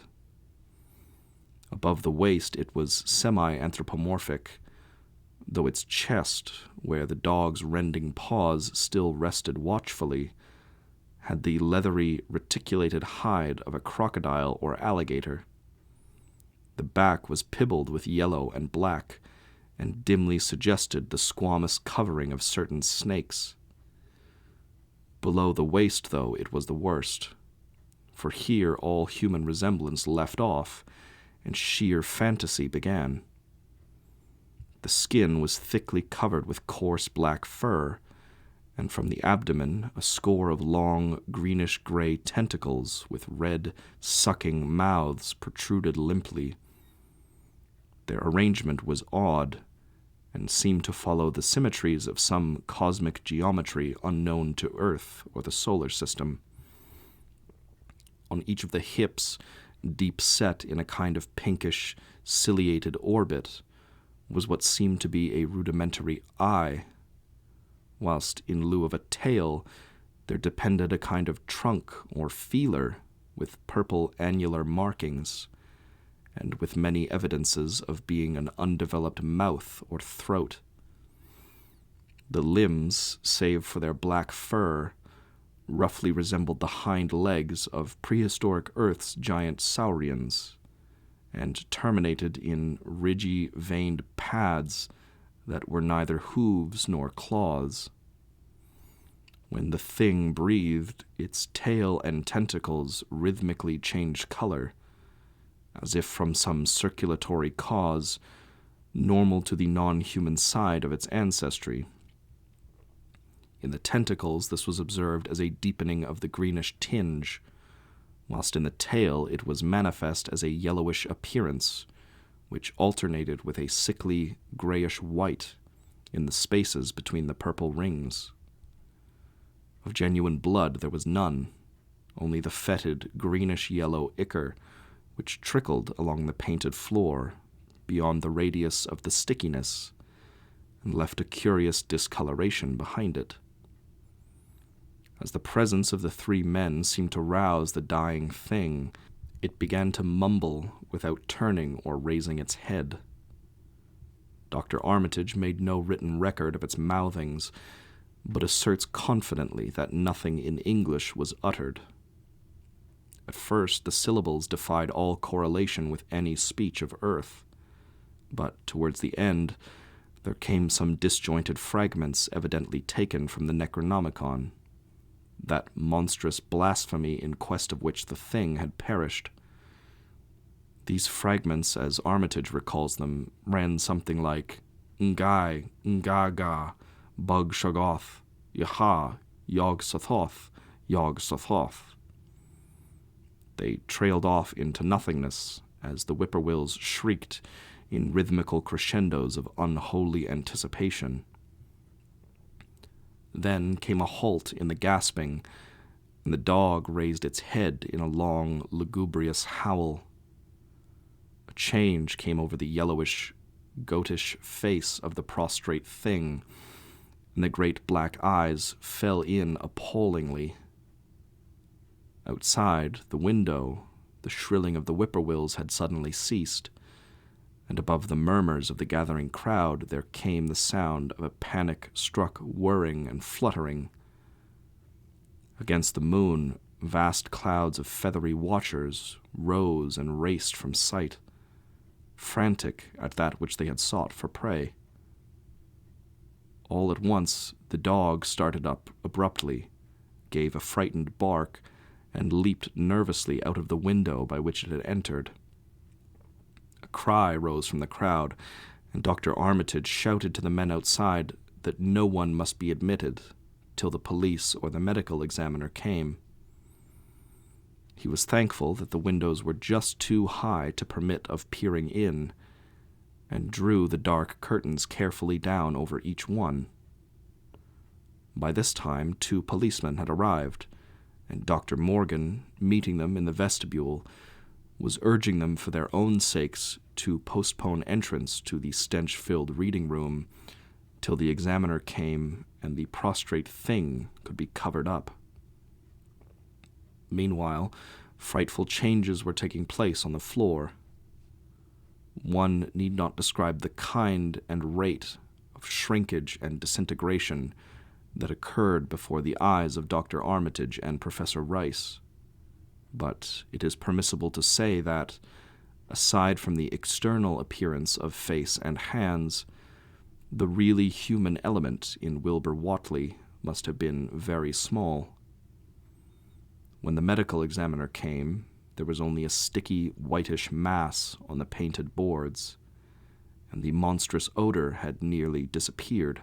Above the waist it was semi-anthropomorphic, though its chest, where the dog's rending paws still rested watchfully, had the leathery, reticulated hide of a crocodile or alligator. The back was pibbled with yellow and black, and dimly suggested the squamous covering of certain snakes. Below the waist, though, it was the worst, for here all human resemblance left off, and sheer fantasy began. The skin was thickly covered with coarse black fur, and from the abdomen a score of long, greenish-gray tentacles with red, sucking mouths protruded limply. Their arrangement was odd, and seemed to follow the symmetries of some cosmic geometry unknown to Earth or the solar system. on each of the hips, deep set in a kind of pinkish, ciliated orbit, was what seemed to be a rudimentary eye, whilst in lieu of a tail there depended a kind of trunk or feeler with purple annular markings, and with many evidences of being an undeveloped mouth or throat. The limbs, save for their black fur, roughly resembled the hind legs of prehistoric Earth's giant saurians, and terminated in ridgy, veined pads that were neither hooves nor claws. When the thing breathed, its tail and tentacles rhythmically changed color, as if from some circulatory cause normal to the non-human side of its ancestry. In the tentacles, this was observed as a deepening of the greenish tinge, whilst in the tail it was manifest as a yellowish appearance, which alternated with a sickly grayish-white in the spaces between the purple rings. Of genuine blood there was none, only the fetid greenish-yellow ichor which trickled along the painted floor beyond the radius of the stickiness and left a curious discoloration behind it. As the presence of the three men seemed to rouse the dying thing, it began to mumble without turning or raising its head. Dr. Armitage made no written record of its mouthings, but asserts confidently that nothing in English was uttered. At first, the syllables defied all correlation with any speech of Earth, but towards the end, there came some disjointed fragments evidently taken from the Necronomicon, that monstrous blasphemy in quest of which the thing had perished. These fragments, as Armitage recalls them, ran something like Ngai, Ngaga, Bug Shagoth, Yaha, Yog Sothoth, Yog Sothoth. They trailed off into nothingness as the whippoorwills shrieked in rhythmical crescendos of unholy anticipation. Then came a halt in the gasping, and the dog raised its head in a long, lugubrious howl. A change came over the yellowish, goatish face of the prostrate thing, and the great black eyes fell in appallingly. Outside the window, the shrilling of the whippoorwills had suddenly ceased, and above the murmurs of the gathering crowd there came the sound of a panic-struck whirring and fluttering. Against the moon, vast clouds of feathery watchers rose and raced from sight, frantic at that which they had sought for prey. All at once the dog started up abruptly, gave a frightened bark, and leaped nervously out of the window by which it had entered. A cry rose from the crowd, and Dr. Armitage shouted to the men outside that no one must be admitted till the police or the medical examiner came. He was thankful that the windows were just too high to permit of peering in, and drew the dark curtains carefully down over each one. By this time 2 policemen had arrived, and Dr. Morgan, meeting them in the vestibule, was urging them for their own sakes to postpone entrance to the stench-filled reading room till the examiner came and the prostrate thing could be covered up. Meanwhile, frightful changes were taking place on the floor. One need not describe the kind and rate of shrinkage and disintegration that occurred before the eyes of Dr. Armitage and Professor Rice. But it is permissible to say that, aside from the external appearance of face and hands, the really human element in Wilbur Whatley must have been very small. When the medical examiner came, there was only a sticky, whitish mass on the painted boards, and the monstrous odor had nearly disappeared.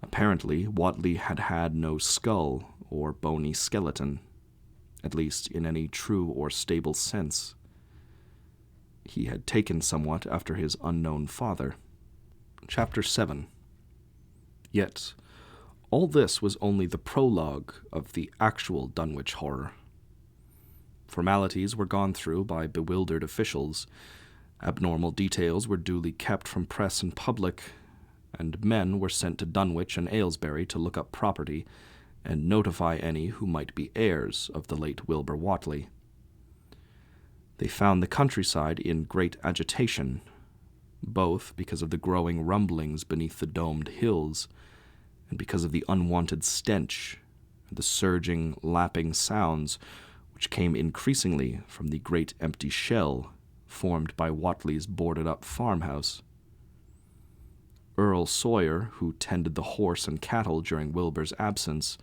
Apparently, Whatley had had no skull or bony skeleton, at least in any true or stable sense. He had taken somewhat after his unknown father. Chapter 7. Yet, all this was only the prologue of the actual Dunwich horror, Formalities were gone through by bewildered officials, abnormal details were duly kept from press and public, and men were sent to Dunwich and Aylesbury to look up property and notify any who might be heirs of the late Wilbur Whatley. They found the countryside in great agitation, both because of the growing rumblings beneath the domed hills, and because of the unwanted stench and the surging, lapping sounds which came increasingly from the great empty shell formed by Whatley's boarded-up farmhouse. Earl Sawyer, who tended the horse and cattle during Wilbur's absence,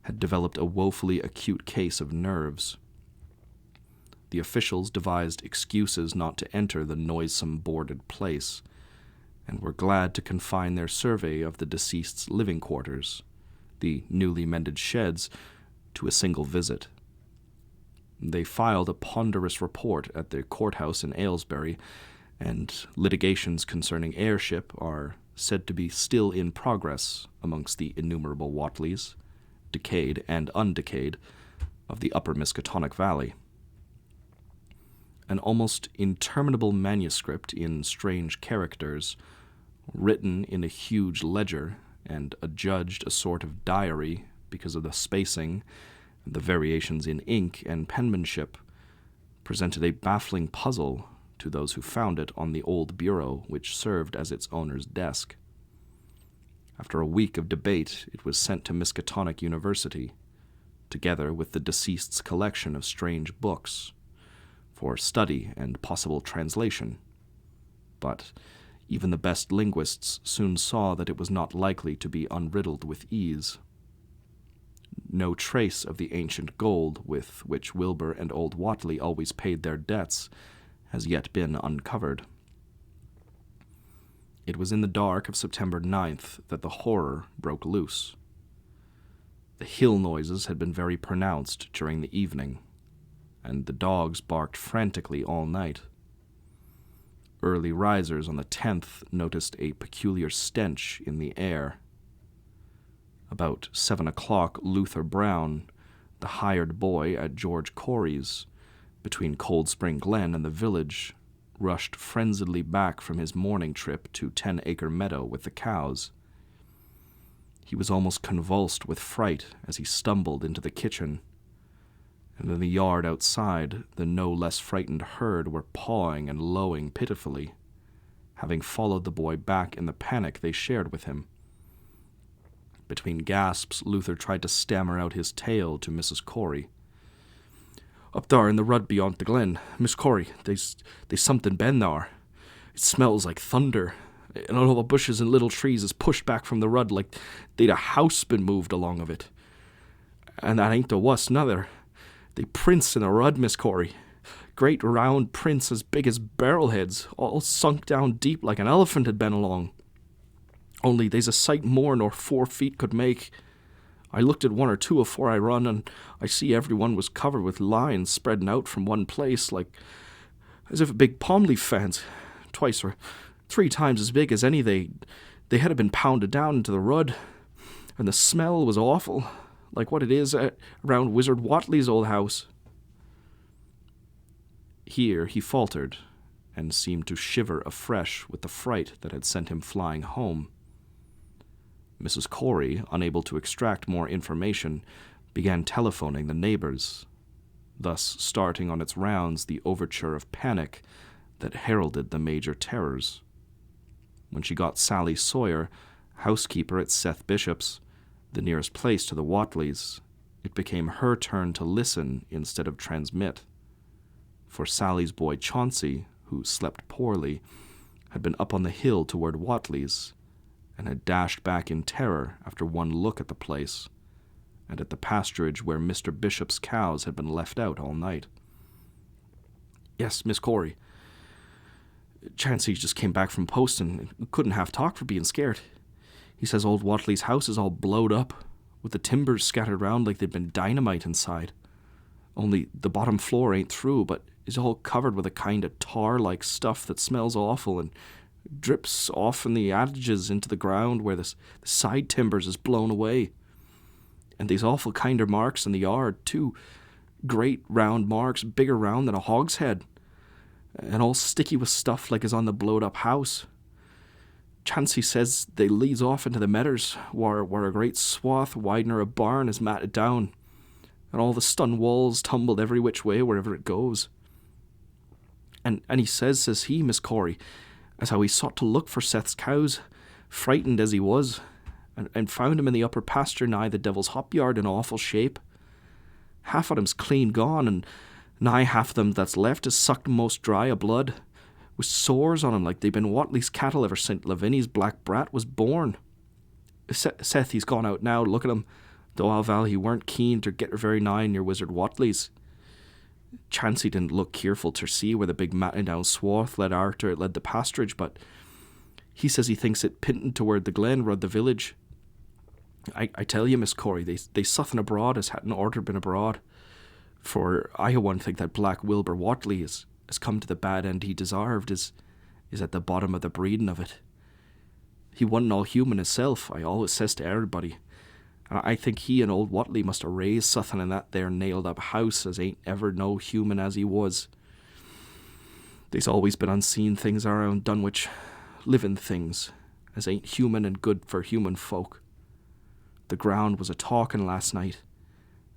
had developed a woefully acute case of nerves. The officials devised excuses not to enter the noisome boarded place, and were glad to confine their survey of the deceased's living quarters, the newly mended sheds, to a single visit. They filed a ponderous report at the courthouse in Aylesbury, and litigations concerning heirship are said to be still in progress amongst the innumerable Whatleys, decayed and undecayed, of the upper Miskatonic Valley. An almost interminable manuscript in strange characters, written in a huge ledger and adjudged a sort of diary because of the spacing and the variations in ink and penmanship, presented a baffling puzzle to those who found it on the old bureau which served as its owner's desk. After a week of debate, it was sent to Miskatonic University, together with the deceased's collection of strange books, for study and possible translation. But even the best linguists soon saw that it was not likely to be unriddled with ease. No trace of the ancient gold with which Wilbur and old Whatley always paid their debts has yet been uncovered. It was in the dark of September 9th that the horror broke loose. The hill noises had been very pronounced during the evening, and the dogs barked frantically all night. Early risers on the 10th noticed a peculiar stench in the air. About 7 o'clock, Luther Brown, the hired boy at George Corey's, between Cold Spring Glen and the village, rushed frenziedly back from his morning trip to 10 Acre Meadow with the cows. He was almost convulsed with fright as he stumbled into the kitchen, and in the yard outside the no less frightened herd were pawing and lowing pitifully, having followed the boy back in the panic they shared with him. Between gasps, Luther tried to stammer out his tale to Mrs. Corey. "Up there in the rud beyond the glen, Miss Corey, there's something been there. It smells like thunder, and all the bushes and little trees is pushed back from the rud like they'd a house been moved along of it. And that ain't the wuss, nother. They prints in the rud, Miss Corey. Great round prints as big as barrel-heads, all sunk down deep like an elephant had been along. Only they's a sight more nor 4 feet could make. I looked at 1 or 2 afore I run, and I see everyone was covered with lines spreading out from one place, like as if a big palm leaf fans, 2 or 3 times as big as any they had been pounded down into the rud, and the smell was awful, like what it is around Wizard Whatley's old house." Here he faltered, and seemed to shiver afresh with the fright that had sent him flying home. Mrs. Corey, unable to extract more information, began telephoning the neighbors, thus starting on its rounds the overture of panic that heralded the major terrors. When she got Sally Sawyer, housekeeper at Seth Bishop's, the nearest place to the Whatleys, it became her turn to listen instead of transmit. For Sally's boy Chauncey, who slept poorly, had been up on the hill toward Whatley's, and had dashed back in terror after one look at the place, and at the pasturage where Mr. Bishop's cows had been left out all night. "Yes, Miss Corey. Chauncey just came back from post and couldn't half talk for being scared. He says old Whatley's house is all blowed up, with the timbers scattered round like they'd been dynamite inside. Only the bottom floor ain't through, but is all covered with a kind of tar-like stuff that smells awful and drips off in the adages into the ground where the side timbers is blown away. And these awful kinder marks in the yard, too, Great round marks, bigger round than a hogshead, and all sticky with stuff like is on the blowed-up house. Chancey says they leads off into the meadows, where a great swath widener a barn is matted down, and all the stone walls tumbled every which way wherever it goes. And he says he, Miss Corey, as how he sought to look for Seth's cows, frightened as he was, and found him in the upper pasture nigh the Devil's Hop Yard in awful shape. Half of them's clean gone, and nigh half of them that's left is sucked most dry o' blood, with sores on 'em like they've been Watley's cattle ever since Lavinia's black brat was born. Seth, he's gone out now, look at him, though I'll vow he weren't keen to get very nigh near Wizard Watley's. Chancey didn't look careful to see where the big matting down swath led arter it led the pasturage, but he says he thinks it pinting toward the glen rud the village. I tell you, Miss Corey, they suthin abroad as hadn't order been abroad, for I one think that Black Wilbur Watley has come to the bad end he deserved, is at the bottom of the breeding of it. He wasn't all human himself, I always says to everybody, and I think he and old Watley must have raised suthin in that there nailed-up house as ain't ever no human as he was. There's always been unseen things around Dunwich, living things, as ain't human and good for human folk. The ground was a-talking last night,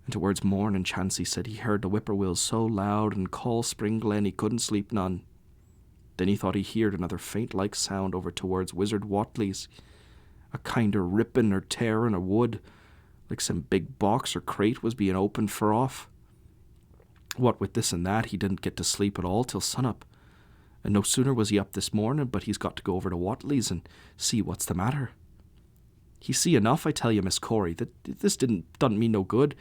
and towards morning Chancey said he heard the whippoorwills so loud in Call Spring Glen he couldn't sleep none. Then he thought he heard another faint-like sound over towards Wizard Watley's, a kinder ripping or tearing of wood, like some big box or crate was being opened for off. What with this and that, he didn't get to sleep at all till sunup, and no sooner was he up this morning but he's got to go over to Watley's and see what's the matter. He see enough, I tell you, Miss Corey, that this done me no good,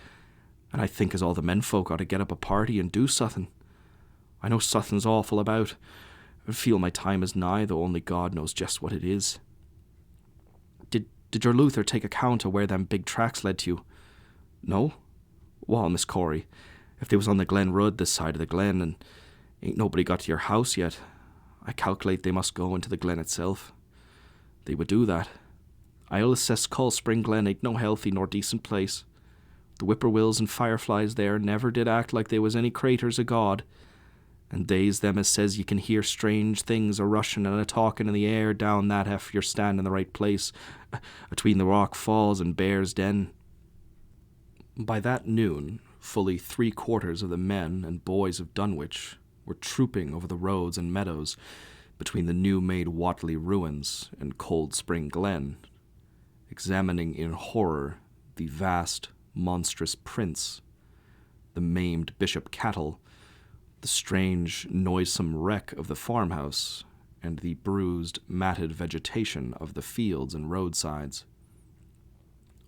and I think as all the menfolk ought to get up a party and do suthin. I know suthin's awful about, and feel my time is nigh, though only God knows just what it is. Did your Luther take account of where them big tracks led to you? No? Well, Miss Corey, if they was on the Glen Rud this side of the glen, and ain't nobody got to your house yet, I calculate they must go into the glen itself. They would do that. I allus says Call Spring Glen ain't no healthy nor decent place. The whippoorwills and fireflies there never did act like they was any craters o' God, and they's them as says you can hear strange things a-rushin' and a-talkin' in the air down that if you're standing in the right place, atween the rock falls and Bear's Den. By that noon, fully 3/4 of the men and boys of Dunwich were trooping over the roads and meadows between the new-made Watley ruins and Cold Spring Glen, examining in horror the vast, monstrous prints, the maimed bishop cattle, the strange, noisome wreck of the farmhouse, and the bruised, matted vegetation of the fields and roadsides.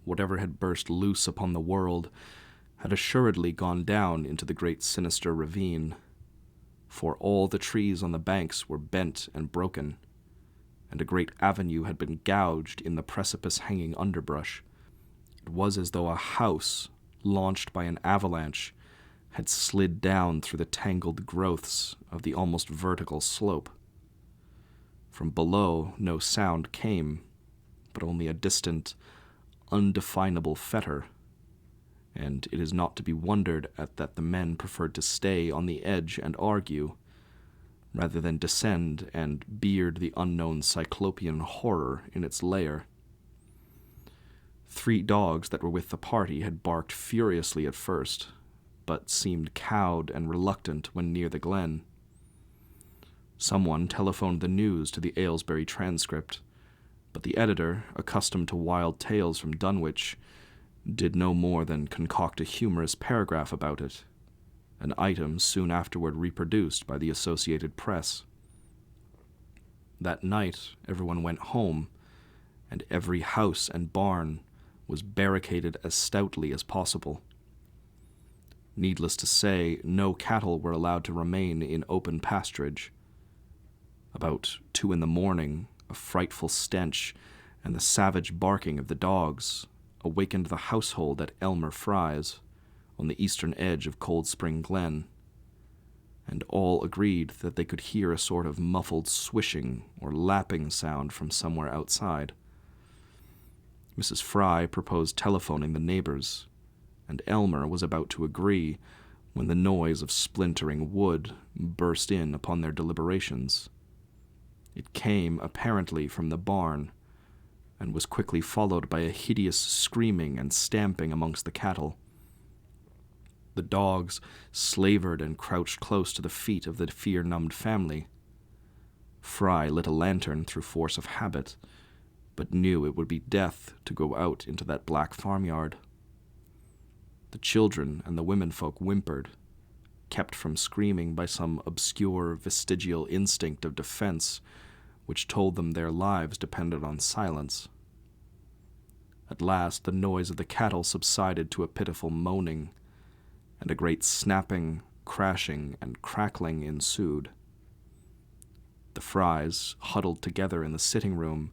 Whatever had burst loose upon the world had assuredly gone down into the great sinister ravine, for all the trees on the banks were bent and broken, and a great avenue had been gouged in the precipice-hanging underbrush. It was as though a house, launched by an avalanche, had slid down through the tangled growths of the almost vertical slope. From below no sound came, but only a distant, undefinable fetor, and it is not to be wondered at that the men preferred to stay on the edge and argue, rather than descend and beard the unknown cyclopean horror in its lair. 3 dogs that were with the party had barked furiously at first, but seemed cowed and reluctant when near the glen. Someone telephoned the news to the Aylesbury Transcript, but the editor, accustomed to wild tales from Dunwich, did no more than concoct a humorous paragraph about it, an item soon afterward reproduced by the Associated Press. That night everyone went home, and every house and barn was barricaded as stoutly as possible. Needless to say, no cattle were allowed to remain in open pasturage. About 2 a.m, a frightful stench and the savage barking of the dogs awakened the household at Elmer Fry's, on the eastern edge of Cold Spring Glen, and all agreed that they could hear a sort of muffled swishing or lapping sound from somewhere outside. Mrs. Fry proposed telephoning the neighbors, and Elmer was about to agree when the noise of splintering wood burst in upon their deliberations. It came apparently from the barn, and was quickly followed by a hideous screaming and stamping amongst the cattle. The dogs slavered and crouched close to the feet of the fear-numbed family. Fry lit a lantern through force of habit, but knew it would be death to go out into that black farmyard. The children and the womenfolk whimpered, kept from screaming by some obscure vestigial instinct of defense which told them their lives depended on silence. At last the noise of the cattle subsided to a pitiful moaning, and a great snapping, crashing, and crackling ensued. The Frys, huddled together in the sitting room,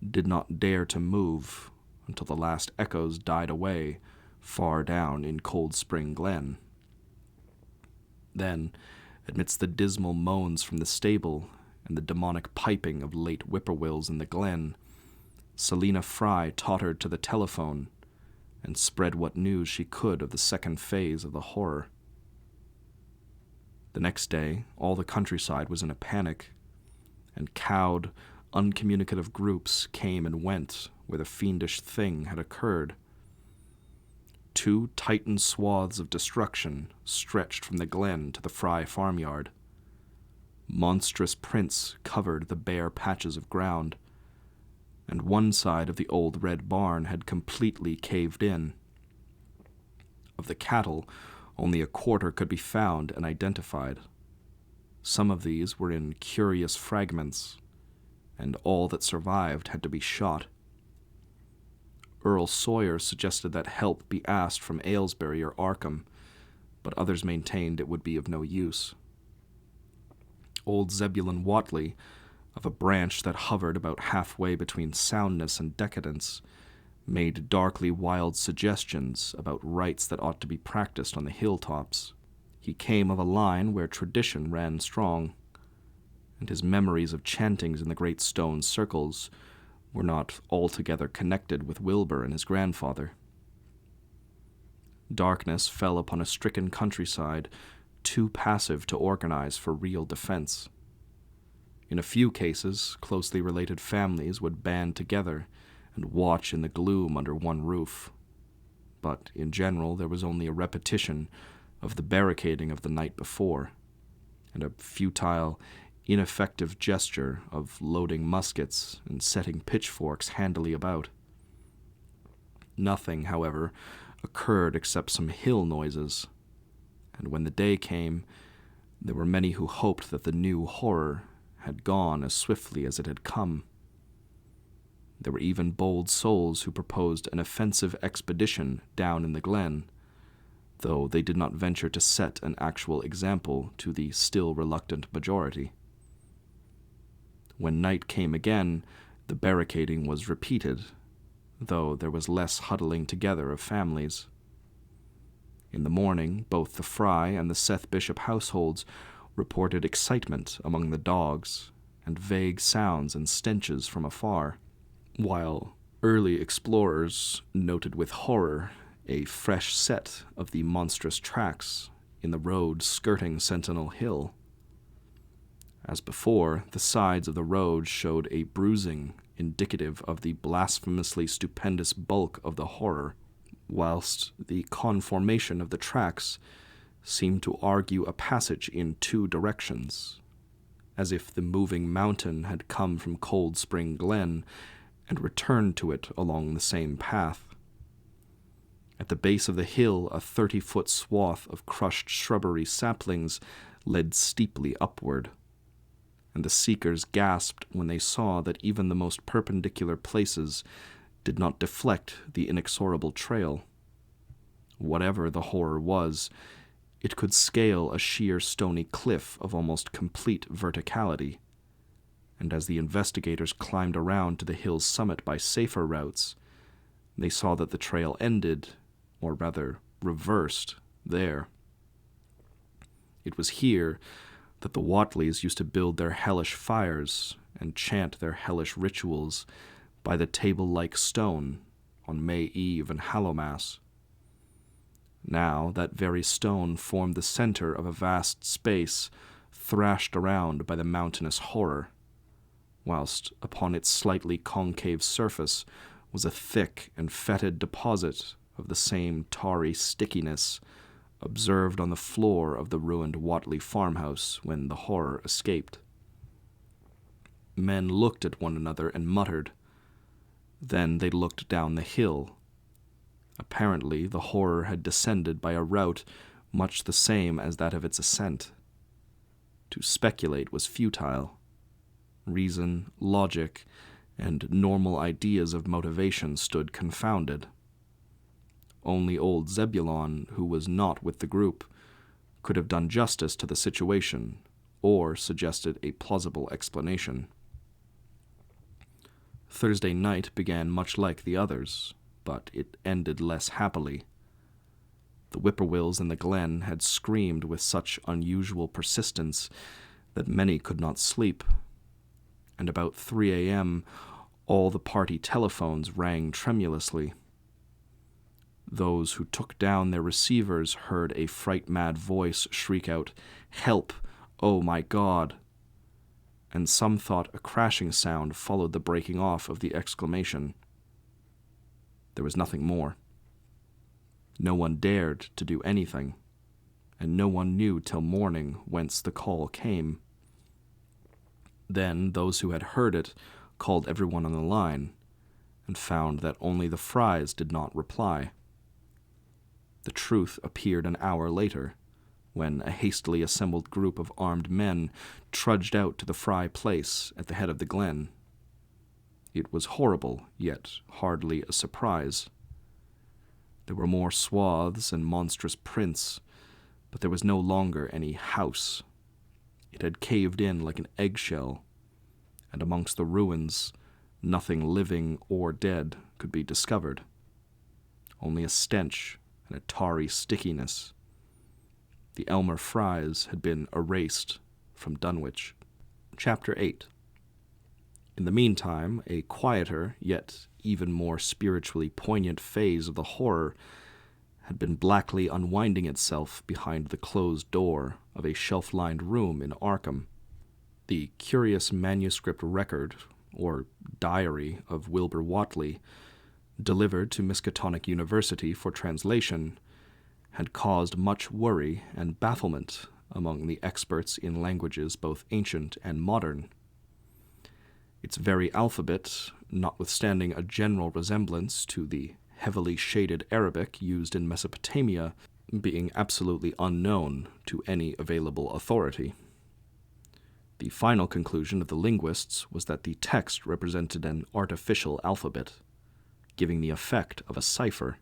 did not dare to move until the last echoes died away far down in Cold Spring Glen. Then, amidst the dismal moans from the stable and the demonic piping of late whippoorwills in the glen, Selina Fry tottered to the telephone and spread what news she could of the second phase of the horror. The next day, all the countryside was in a panic, and cowed, uncommunicative groups came and went where the fiendish thing had occurred. 2 tightened swaths of destruction stretched from the glen to the Fry farmyard. Monstrous prints covered the bare patches of ground, and one side of the old red barn had completely caved in. Of the cattle, only a quarter could be found and identified. Some of these were in curious fragments, and all that survived had to be shot. Earl Sawyer suggested that help be asked from Aylesbury or Arkham, but others maintained it would be of no use. Old Zebulon Whatley, of a branch that hovered about halfway between soundness and decadence, made darkly wild suggestions about rites that ought to be practiced on the hilltops. He came of a line where tradition ran strong, and his memories of chantings in the great stone circles were not altogether connected with Wilbur and his grandfather. Darkness fell upon a stricken countryside, too passive to organize for real defense. In a few cases, closely related families would band together and watch in the gloom under one roof. But in general, there was only a repetition of the barricading of the night before, and a futile, ineffective gesture of loading muskets and setting pitchforks handily about. Nothing, however, occurred except some hill noises, and when the day came, there were many who hoped that the new horror had gone as swiftly as it had come. There were even bold souls who proposed an offensive expedition down in the glen, though they did not venture to set an actual example to the still reluctant majority. When night came again, the barricading was repeated, though there was less huddling together of families. In the morning, both the Fry and the Seth Bishop households reported excitement among the dogs and vague sounds and stenches from afar, while early explorers noted with horror a fresh set of the monstrous tracks in the road skirting Sentinel Hill. As before, the sides of the road showed a bruising indicative of the blasphemously stupendous bulk of the horror, whilst the conformation of the tracks seemed to argue a passage in 2 directions, as if the moving mountain had come from Cold Spring Glen and returned to it along the same path. At the base of the hill, a 30-foot swath of crushed shrubbery saplings led steeply upward, and the seekers gasped when they saw that even the most perpendicular places did not deflect the inexorable trail. Whatever the horror was, it could scale a sheer stony cliff of almost complete verticality, and as the investigators climbed around to the hill's summit by safer routes, they saw that the trail ended, or rather reversed, there. It was here that the Whatleys used to build their hellish fires and chant their hellish rituals by the table-like stone on May Eve and Hallowmass. Now that very stone formed the center of a vast space thrashed around by the mountainous horror, whilst upon its slightly concave surface was a thick and fetid deposit of the same tarry stickiness observed on the floor of the ruined Whatley farmhouse when the horror escaped. Men looked at one another and muttered. Then they looked down the hill. Apparently, the horror had descended by a route much the same as that of its ascent. To speculate was futile. Reason, logic, and normal ideas of motivation stood confounded. Only old Zebulon, who was not with the group, could have done justice to the situation or suggested a plausible explanation. Thursday night began much like the others, but it ended less happily. The whippoorwills in the glen had screamed with such unusual persistence that many could not sleep, and about 3 a.m. all the party telephones rang tremulously. Those who took down their receivers heard a fright-mad voice shriek out, "Help! Oh my God!" And some thought a crashing sound followed the breaking off of the exclamation. There was nothing more. No one dared to do anything, and no one knew till morning whence the call came. Then those who had heard it called everyone on the line, and found that only the Frys did not reply. The truth appeared an hour later, when a hastily assembled group of armed men trudged out to the Fry place at the head of the glen. It was horrible, yet hardly a surprise. There were more swaths and monstrous prints, but there was no longer any house. It had caved in like an eggshell, and amongst the ruins, nothing living or dead could be discovered. Only a stench and a tarry stickiness. The Elmer Frys had been erased from Dunwich. Chapter 8. In the meantime, a quieter, yet even more spiritually poignant phase of the horror had been blackly unwinding itself behind the closed door of a shelf-lined room in Arkham. The curious manuscript record, or diary, of Wilbur Whatley, delivered to Miskatonic University for translation, had caused much worry and bafflement among the experts in languages both ancient and modern. Its very alphabet, notwithstanding a general resemblance to the heavily shaded Arabic used in Mesopotamia, being absolutely unknown to any available authority. The final conclusion of the linguists was that the text represented an artificial alphabet, giving the effect of a cipher,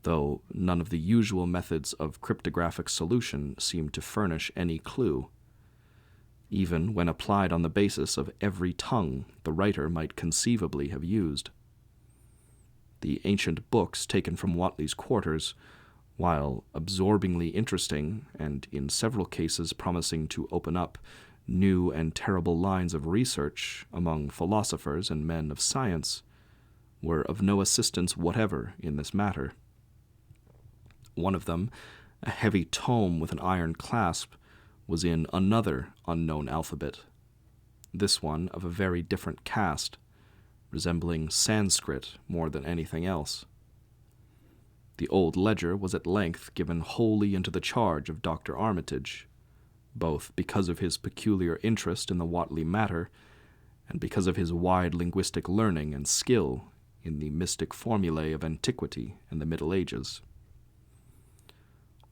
though none of the usual methods of cryptographic solution seemed to furnish any clue, even when applied on the basis of every tongue the writer might conceivably have used. The ancient books taken from Whatley's quarters, while absorbingly interesting and in several cases promising to open up new and terrible lines of research among philosophers and men of science, were of no assistance whatever in this matter. One of them, a heavy tome with an iron clasp, was in another unknown alphabet, this one of a very different cast, resembling Sanskrit more than anything else. The old ledger was at length given wholly into the charge of Dr. Armitage, both because of his peculiar interest in the Whatley matter and because of his wide linguistic learning and skill in the mystic formulae of antiquity and the Middle Ages.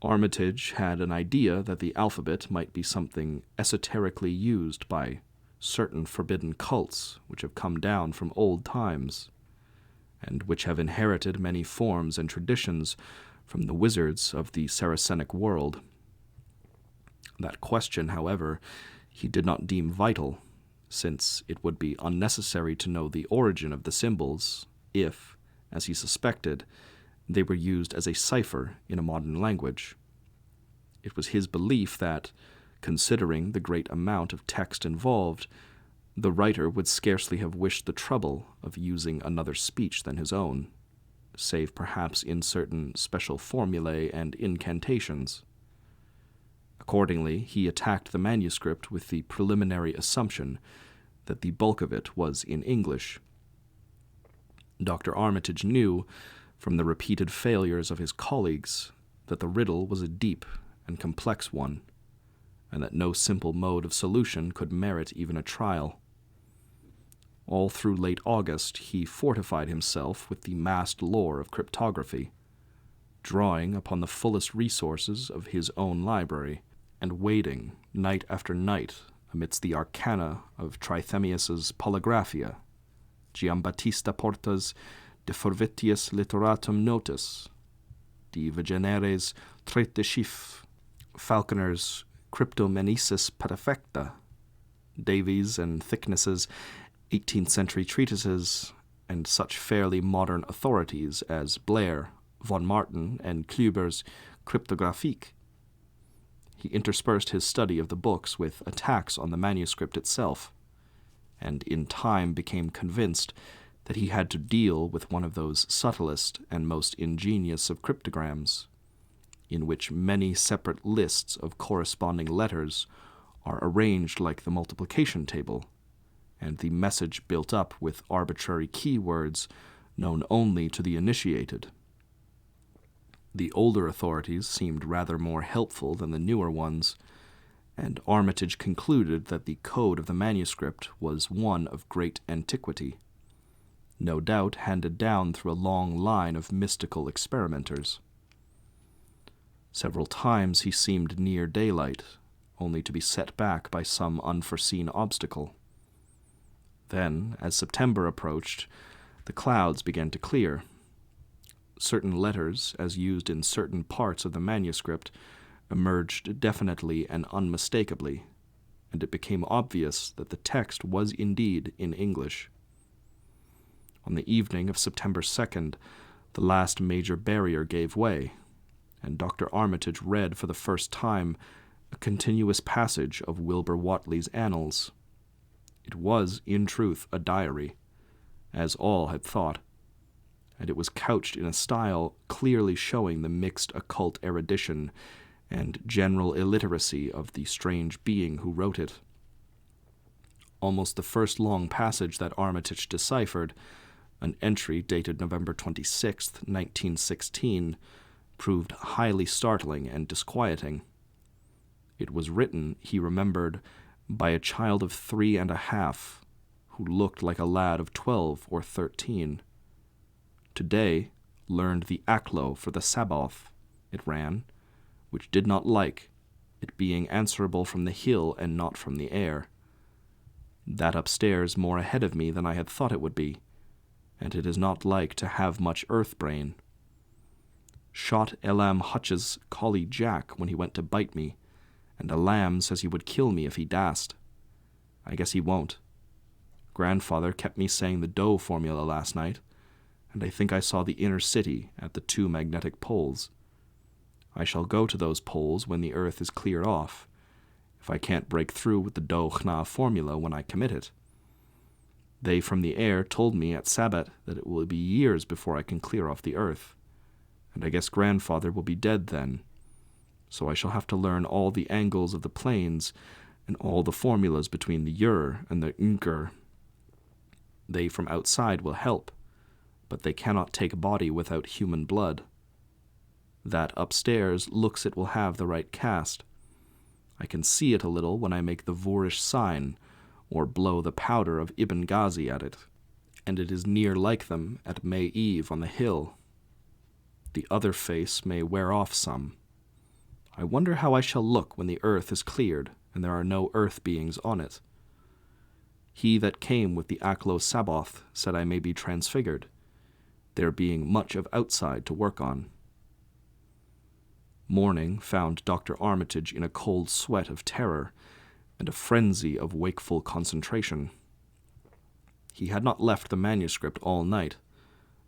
Armitage had an idea that the alphabet might be something esoterically used by certain forbidden cults which have come down from old times, and which have inherited many forms and traditions from the wizards of the Saracenic world. That question, however, he did not deem vital, since it would be unnecessary to know the origin of the symbols if, as he suspected, they were used as a cipher in a modern language. It was his belief that, considering the great amount of text involved, the writer would scarcely have wished the trouble of using another speech than his own. save perhaps in certain special formulae and incantations. Accordingly, he attacked the manuscript with the preliminary assumption that the bulk of it was in English. Dr. Armitage knew, from the repeated failures of his colleagues, that the riddle was a deep and complex one, and that no simple mode of solution could merit even a trial. All through late August, he fortified himself with the massed lore of cryptography, drawing upon the fullest resources of his own library, and wading night after night amidst the arcana of Trithemius's Polygraphia, Giambattista Porta's De Forvitiis Literatum Notus, De Vigeneres Trait de Chiffre, Falconer's Cryptomenesis Perfecta, Davies and Thickness's 18th century treatises, and such fairly modern authorities as Blair, von Martin, and Kluber's Cryptographique. He interspersed his study of the books with attacks on the manuscript itself, and in time became convinced that he had to deal with one of those subtlest and most ingenious of cryptograms, in which many separate lists of corresponding letters are arranged like the multiplication table, and the message built up with arbitrary keywords known only to the initiated. The older authorities seemed rather more helpful than the newer ones, and Armitage concluded that the code of the manuscript was one of great antiquity, no doubt handed down through a long line of mystical experimenters. Several times he seemed near daylight, only to be set back by some unforeseen obstacle. Then, as September approached, the clouds began to clear. Certain letters, as used in certain parts of the manuscript, emerged definitely and unmistakably, and it became obvious that the text was indeed in English. On the evening of September 2nd, the last major barrier gave way, and Dr. Armitage read for the first time a continuous passage of Wilbur Whately's Annals. It was, in truth, a diary, as all had thought, and it was couched in a style clearly showing the mixed occult erudition and general illiteracy of the strange being who wrote it. Almost the first long passage that Armitage deciphered, an entry dated November 26, 1916, proved highly startling and disquieting. It was written, he remembered, by a child of 3.5, who looked like a lad of 12 or 13. Today learned the Aklo for the Sabbath, it ran, which did not like, it being answerable from the hill and not from the air. That upstairs more ahead of me than I had thought it would be, and it is not like to have much earth brain. Shot Elam Hutch's collie Jack when he went to bite me, and a lamb says he would kill me if he dast. I guess he won't. Grandfather kept me saying the dough formula last night, and I think I saw the inner city at the 2 magnetic poles. I shall go to those poles when the earth is cleared off, if I can't break through with the dough-chna formula when I commit it. They from the air told me at Sabbat that it will be years before I can clear off the earth, and I guess Grandfather will be dead then, so I shall have to learn all the angles of the planes and all the formulas between the Ur and the Unker. They from outside will help, but they cannot take body without human blood. That upstairs looks it will have the right cast. I can see it a little when I make the Voorish sign, or blow the powder of Ibn Ghazi at it, and it is near like them at May Eve on the hill. The other face may wear off some. I wonder how I shall look when the earth is cleared and there are no earth beings on it. He that came with the Aklo Sabbath said I may be transfigured, there being much of outside to work on. Morning found Dr. Armitage in a cold sweat of terror and a frenzy of wakeful concentration. He had not left the manuscript all night,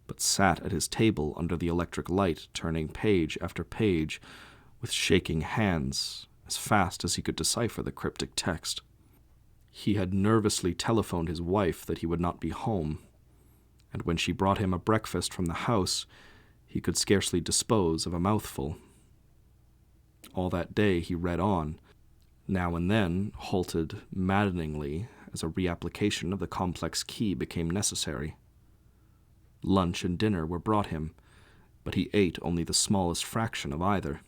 but sat at his table under the electric light, turning page after page with shaking hands, as fast as he could decipher the cryptic text. He had nervously telephoned his wife that he would not be home, and when she brought him a breakfast from the house, he could scarcely dispose of a mouthful. All that day he read on, now and then halted maddeningly as a reapplication of the complex key became necessary. Lunch and dinner were brought him, but he ate only the smallest fraction of either.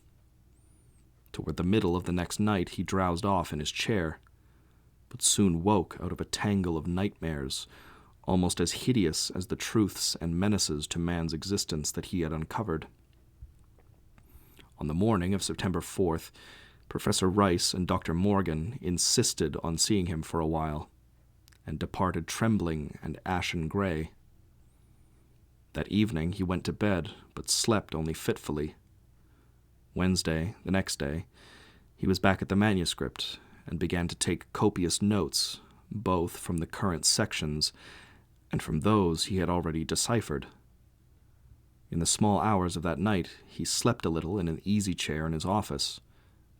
Toward the middle of the next night he drowsed off in his chair, but soon woke out of a tangle of nightmares, almost as hideous as the truths and menaces to man's existence that he had uncovered. On the morning of September 4th, Professor Rice and Dr. Morgan insisted on seeing him for a while, and departed trembling and ashen gray. That evening he went to bed, but slept only fitfully. Wednesday, the next day, he was back at the manuscript, and began to take copious notes, both from the current sections and from those he had already deciphered. In the small hours of that night he slept a little in an easy-chair in his office,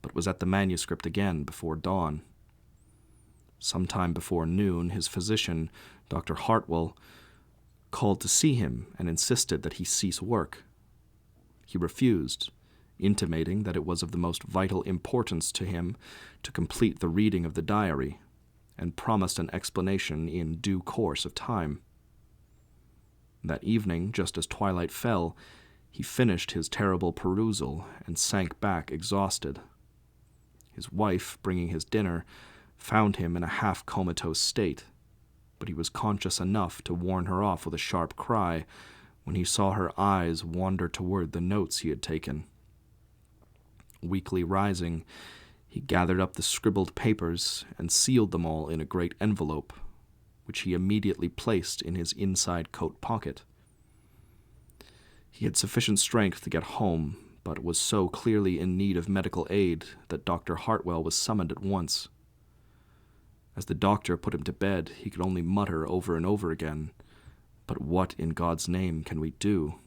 but was at the manuscript again before dawn. Sometime before noon, his physician, Dr. Hartwell, called to see him and insisted that he cease work. He refused, intimating that it was of the most vital importance to him to complete the reading of the diary, and promised an explanation in due course of time. That evening, just as twilight fell, he finished his terrible perusal and sank back exhausted. His wife, bringing his dinner, found him in a half-comatose state, but he was conscious enough to warn her off with a sharp cry when he saw her eyes wander toward the notes he had taken. Weakly rising, he gathered up the scribbled papers and sealed them all in a great envelope, which he immediately placed in his inside coat pocket. He had sufficient strength to get home, but was so clearly in need of medical aid that Dr. Hartwell was summoned at once. As the doctor put him to bed, he could only mutter over and over again, "But what in God's name can we do?"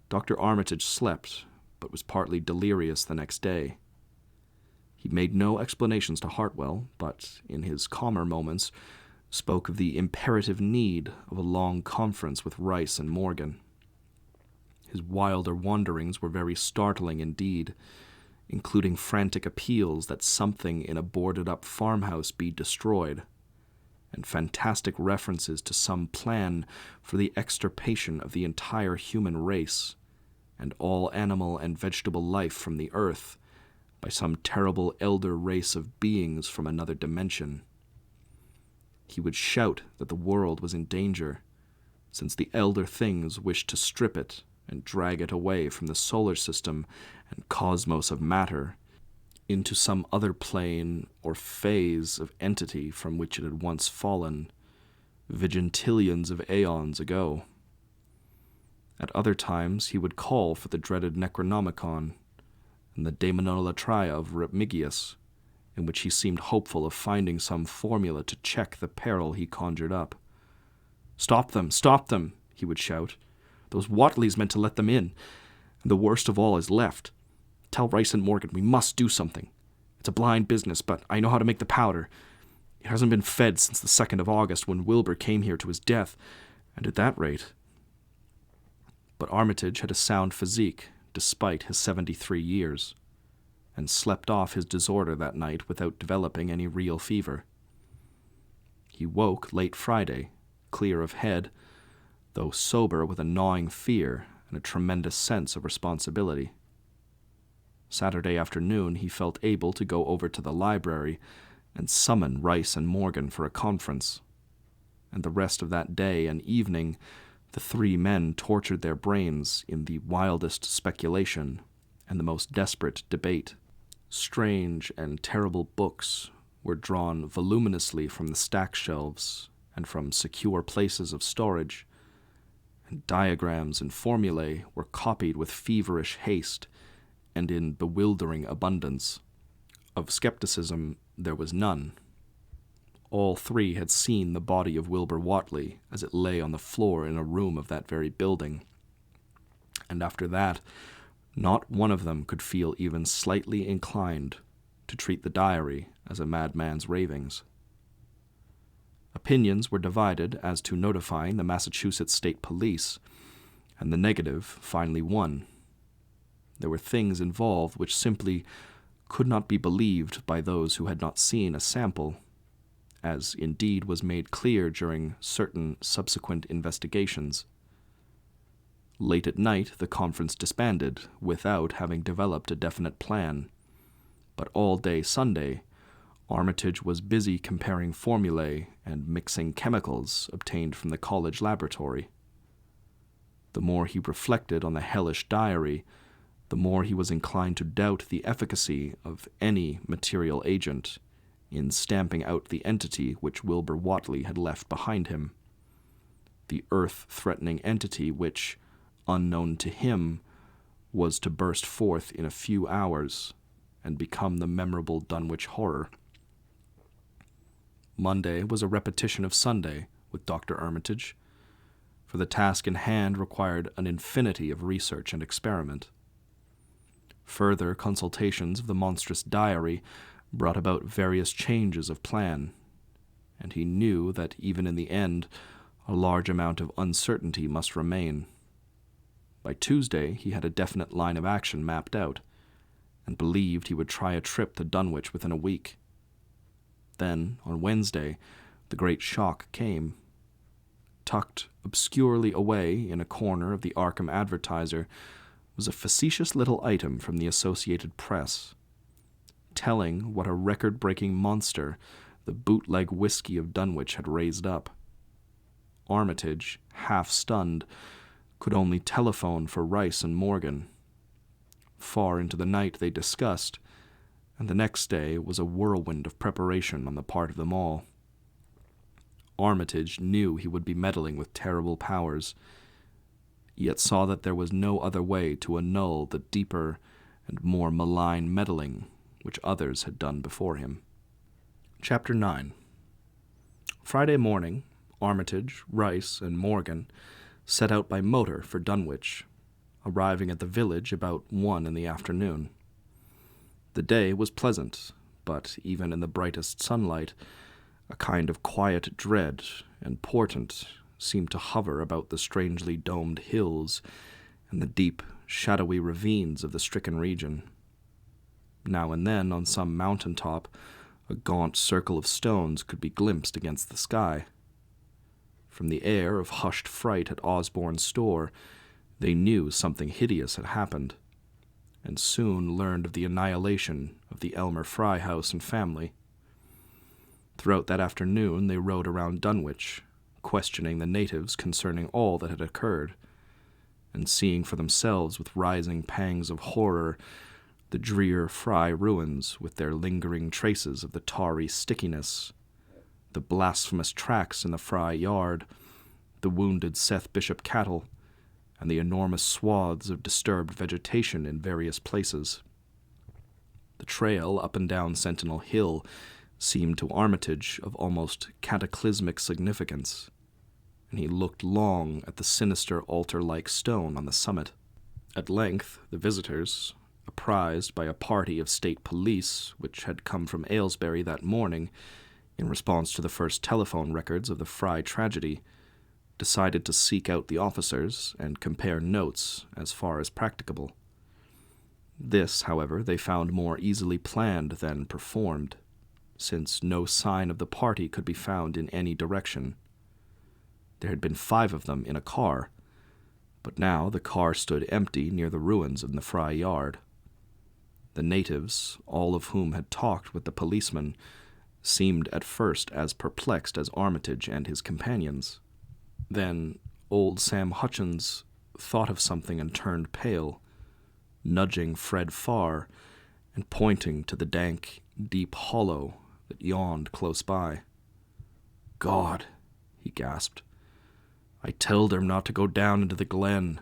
Dr. Armitage slept, but was partly delirious the next day. He made no explanations to Hartwell, but, in his calmer moments, spoke of the imperative need of a long conference with Rice and Morgan. His wilder wanderings were very startling indeed, including frantic appeals that something in a boarded-up farmhouse be destroyed, and fantastic references to some plan for the extirpation of the entire human race, and all animal and vegetable life from the earth, by some terrible elder race of beings from another dimension. He would shout that the world was in danger, since the elder things wished to strip it and drag it away from the solar system and cosmos of matter into some other plane or phase of entity from which it had once fallen, vigintillions of aeons ago. At other times he would call for the dreaded Necronomicon and the Daemonolatria of Remigius, in which he seemed hopeful of finding some formula to check the peril he conjured up. "Stop them! Stop them!" he would shout. "Those Watleys meant to let them in, and the worst of all is left. Tell Rice and Morgan we must do something. It's a blind business, but I know how to make the powder. It hasn't been fed since the 2nd of August when Wilbur came here to his death, and at that rate." But Armitage had a sound physique, despite his 73 years, and slept off his disorder that night without developing any real fever. He woke late Friday, clear of head, though sober with a gnawing fear and a tremendous sense of responsibility. Saturday afternoon he felt able to go over to the library and summon Rice and Morgan for a conference, and the rest of that day and evening the three men tortured their brains in the wildest speculation and the most desperate debate. Strange and terrible books were drawn voluminously from the stack shelves and from secure places of storage, and diagrams and formulae were copied with feverish haste and in bewildering abundance. Of skepticism there was none. All three had seen the body of Wilbur Whatley as it lay on the floor in a room of that very building, and after that, not one of them could feel even slightly inclined to treat the diary as a madman's ravings. Opinions were divided as to notifying the Massachusetts State Police, and the negative finally won. There were things involved which simply could not be believed by those who had not seen a sample, as indeed was made clear during certain subsequent investigations. Late at night, the conference disbanded without having developed a definite plan, but all day Sunday, Armitage was busy comparing formulae and mixing chemicals obtained from the college laboratory. The more he reflected on the hellish diary, the more he was inclined to doubt the efficacy of any material agent in stamping out the entity which Wilbur Whatley had left behind him, the earth-threatening entity which, unknown to him, was to burst forth in a few hours and become the memorable Dunwich horror. Monday was a repetition of Sunday with Dr. Armitage, for the task in hand required an infinity of research and experiment. Further consultations of the monstrous diary brought about various changes of plan, and he knew that even in the end a large amount of uncertainty must remain. By Tuesday he had a definite line of action mapped out, and believed he would try a trip to Dunwich within a week. Then, on Wednesday, the great shock came. Tucked obscurely away in a corner of the Arkham Advertiser was a facetious little item from the Associated Press, telling what a record-breaking monster the bootleg whiskey of Dunwich had raised up. Armitage, half-stunned, could only telephone for Rice and Morgan. Far into the night they discussed, and the next day was a whirlwind of preparation on the part of them all. Armitage knew he would be meddling with terrible powers, yet saw that there was no other way to annul the deeper and more malign meddling which others had done before him. Chapter 9. Friday morning, Armitage, Rice, and Morgan set out by motor for Dunwich, arriving at the village about 1 in the afternoon. The day was pleasant, but even in the brightest sunlight, a kind of quiet dread and portent seemed to hover about the strangely domed hills and the deep, shadowy ravines of the stricken region. Now and then, on some mountain top, a gaunt circle of stones could be glimpsed against the sky. From the air of hushed fright at Osborne's store, they knew something hideous had happened, and soon learned of the annihilation of the Elmer Fry house and family. Throughout that afternoon they rode around Dunwich, questioning the natives concerning all that had occurred, and seeing for themselves with rising pangs of horror the drear Fry ruins with their lingering traces of the tarry stickiness, the blasphemous tracks in the Fry yard, the wounded Seth Bishop cattle, and the enormous swaths of disturbed vegetation in various places. The trail up and down Sentinel Hill seemed to Armitage of almost cataclysmic significance, and he looked long at the sinister altar-like stone on the summit. At length, the visitors, apprised by a party of state police which had come from Aylesbury that morning in response to the first telephone records of the Fry tragedy, decided to seek out the officers and compare notes as far as practicable. This, however, they found more easily planned than performed, since no sign of the party could be found in any direction. There had been 5 of them in a car, but now the car stood empty near the ruins in the Fry yard. The natives, all of whom had talked with the policeman, seemed at first as perplexed as Armitage and his companions. Then old Sam Hutchins thought of something and turned pale, nudging Fred Farr and pointing to the dank, deep hollow that yawned close by. "God," he gasped, "I telled him not to go down into the glen.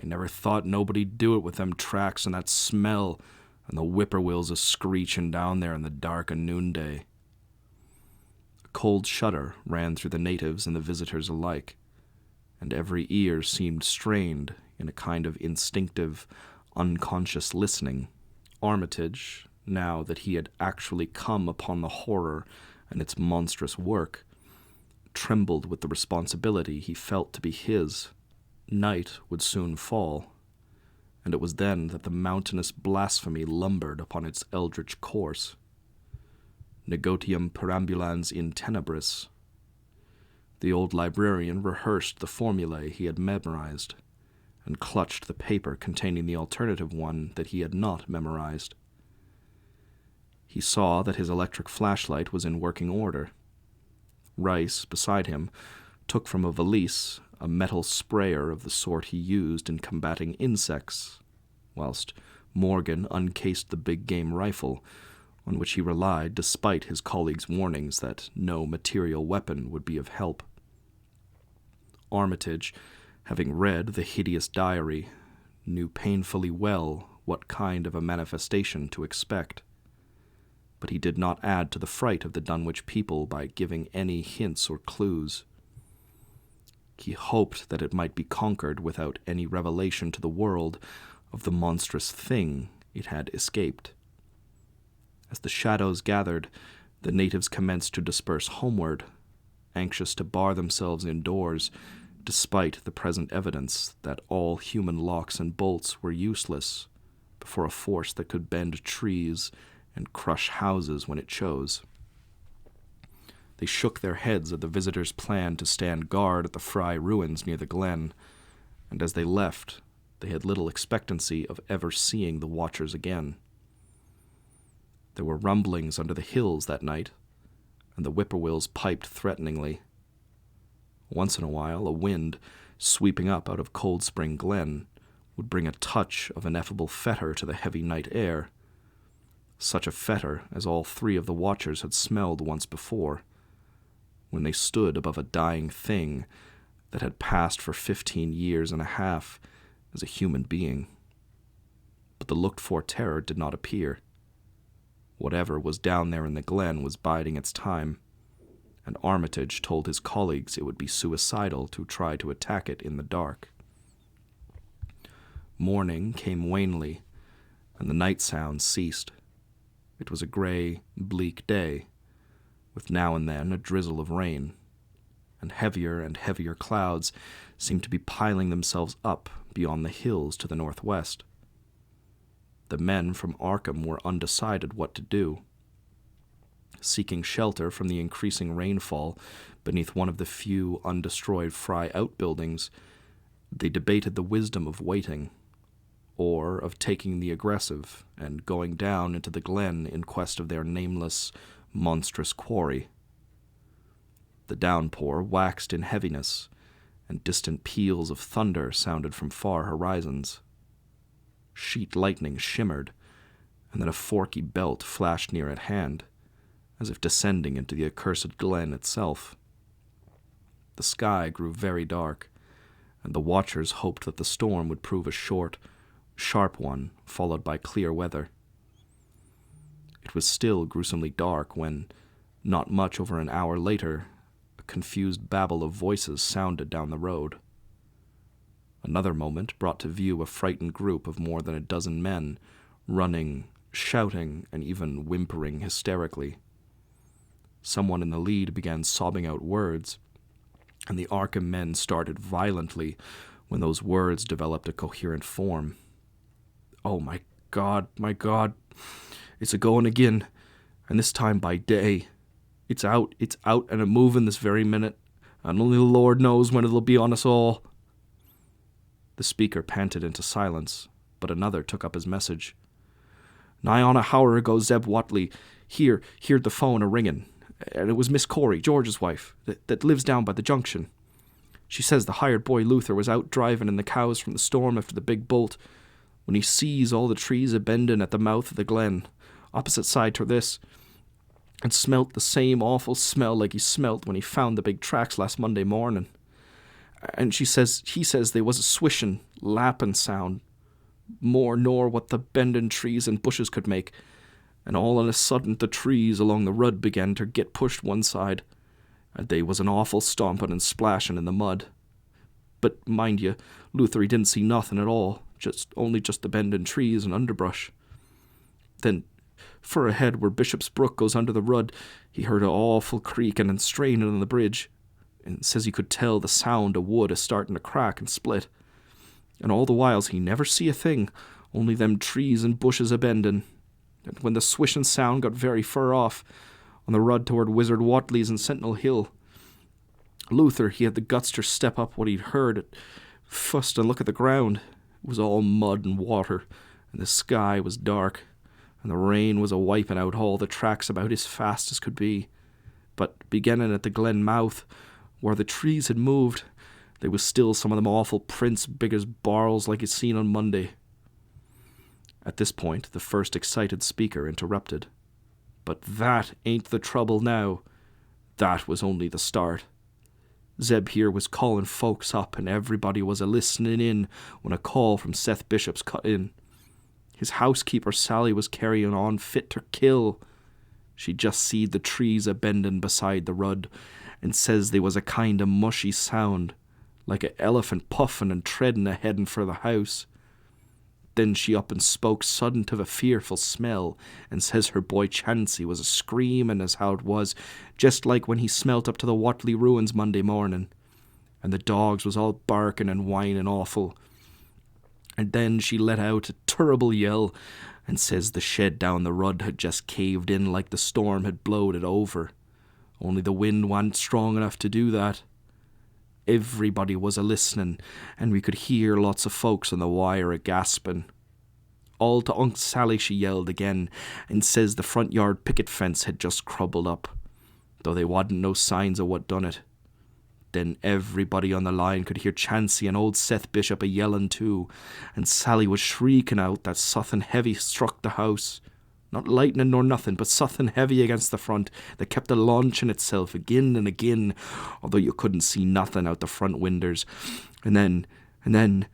I never thought nobody'd do it with them tracks and that smell and the whippoorwills a-screechin' down there in the dark o' noonday." A cold shudder ran through the natives and the visitors alike, and every ear seemed strained in a kind of instinctive, unconscious listening. Armitage, now that he had actually come upon the horror and its monstrous work, trembled with the responsibility he felt to be his. Night would soon fall, and it was then that the mountainous blasphemy lumbered upon its eldritch course. Negotium perambulans in tenebris. The old librarian rehearsed the formulae he had memorized, and clutched the paper containing the alternative one that he had not memorized. He saw that his electric flashlight was in working order. Rice, beside him, took from a valise a metal sprayer of the sort he used in combating insects, whilst Morgan uncased the big-game rifle, on which he relied despite his colleague's warnings that no material weapon would be of help. Armitage, having read the hideous diary, knew painfully well what kind of a manifestation to expect. But he did not add to the fright of the Dunwich people by giving any hints or clues. He hoped that it might be conquered without any revelation to the world of the monstrous thing it had escaped. As the shadows gathered, the natives commenced to disperse homeward, anxious to bar themselves indoors, despite the present evidence that all human locks and bolts were useless before a force that could bend trees and crush houses when it chose. They shook their heads at the visitors' plan to stand guard at the Fry ruins near the glen, and as they left, they had little expectancy of ever seeing the watchers again. There were rumblings under the hills that night, and the whippoorwills piped threateningly. Once in a while, a wind, sweeping up out of Cold Spring Glen, would bring a touch of ineffable fetor to the heavy night air, such a fetor as all three of the watchers had smelled once before, when they stood above a dying thing that had passed for 15 years and a half as a human being. But the looked-for terror did not appear. Whatever was down there in the glen was biding its time, and Armitage told his colleagues it would be suicidal to try to attack it in the dark. Morning came wanly, and the night sounds ceased. It was a gray, bleak day, with now and then a drizzle of rain, and heavier clouds seemed to be piling themselves up beyond the hills to the northwest. The men from Arkham were undecided what to do. Seeking shelter from the increasing rainfall beneath one of the few undestroyed Fry outbuildings, they debated the wisdom of waiting, or of taking the aggressive and going down into the glen in quest of their nameless, monstrous quarry. The downpour waxed in heaviness, and distant peals of thunder sounded from far horizons. Sheet lightning shimmered, and then a forky belt flashed near at hand, as if descending into the accursed glen itself. The sky grew very dark, and the watchers hoped that the storm would prove a short, sharp one, followed by clear weather. It was still gruesomely dark when, not much over an hour later, a confused babble of voices sounded down the road. Another moment brought to view a frightened group of more than a dozen men, running, shouting, and even whimpering hysterically. Someone in the lead began sobbing out words, and the Arkham men started violently when those words developed a coherent form. "Oh, my God, it's a-goin' agin, and this time by day. It's out and a-movin' this very minute, and only the Lord knows when it'll be on us all." The speaker panted into silence, but another took up his message. "Nigh on a hour ago Zeb Watley heard the phone a-ringin', and it was Miss Corey, George's wife, that lives down by the junction. She says the hired boy Luther was out drivin' in the cows from the storm after the big bolt, when he sees all the trees a-bendin' at the mouth of the glen, opposite side to this, and smelt the same awful smell like he smelt when he found the big tracks last Monday morning. And he says they was a swishin', lappin' sound, more nor what the bendin' trees and bushes could make, and all on a sudden the trees along the rud began to get pushed one side, and they was an awful stompin' and splashin' in the mud. But mind ye, Luther he didn't see nothin' at all, only just the bendin' trees and underbrush. Then, fur ahead where Bishop's Brook goes under the rud, he heard a awful creakin' and strainin' on the bridge, and says he could tell the sound of wood a-starting to crack and split. And all the whiles he never see a thing, only them trees and bushes a-bending. And when the swishing sound got very fur off, on the road toward Wizard Watley's and Sentinel Hill, Luther, he had the guts to step up what he'd heard, fussed and look at the ground. It was all mud and water, and the sky was dark, and the rain was a-wiping out all the tracks about as fast as could be. But beginning at the glen mouth, where the trees had moved, there was still some of them awful prints big as barrels like you'd seen on Monday. At this point, the first excited speaker interrupted. But that ain't the trouble now. That was only the start. Zeb here was calling folks up, and everybody was a-listening in when a call from Seth Bishop's cut in. His housekeeper Sally was carrying on fit to kill. She just seed the trees a-bending beside the rud, and says they was a kind of mushy sound, like a elephant puffing and treading a-heading for the house. Then she up and spoke sudden to the fearful smell, and says her boy Chansey was a-screaming as how it was, just like when he smelt up to the Watley ruins Monday morning. And the dogs was all barking and whining awful. And then she let out a terrible yell, and says the shed down the rud had just caved in like the storm had blowed it over. Only the wind wasn't strong enough to do that. Everybody was a-listening, and we could hear lots of folks on the wire a-gasping. All to Unc Sally she yelled again, and says the front yard picket fence had just crumbled up, though they wadn't no signs of what done it. Then everybody on the line could hear Chansey and old Seth Bishop a-yelling too, and Sally was shrieking out that suthin heavy struck the house. Not lightning nor nothing, but suthin heavy against the front that kept a-launching itself agin and agin, although you couldn't see nothing out the front winders. And then,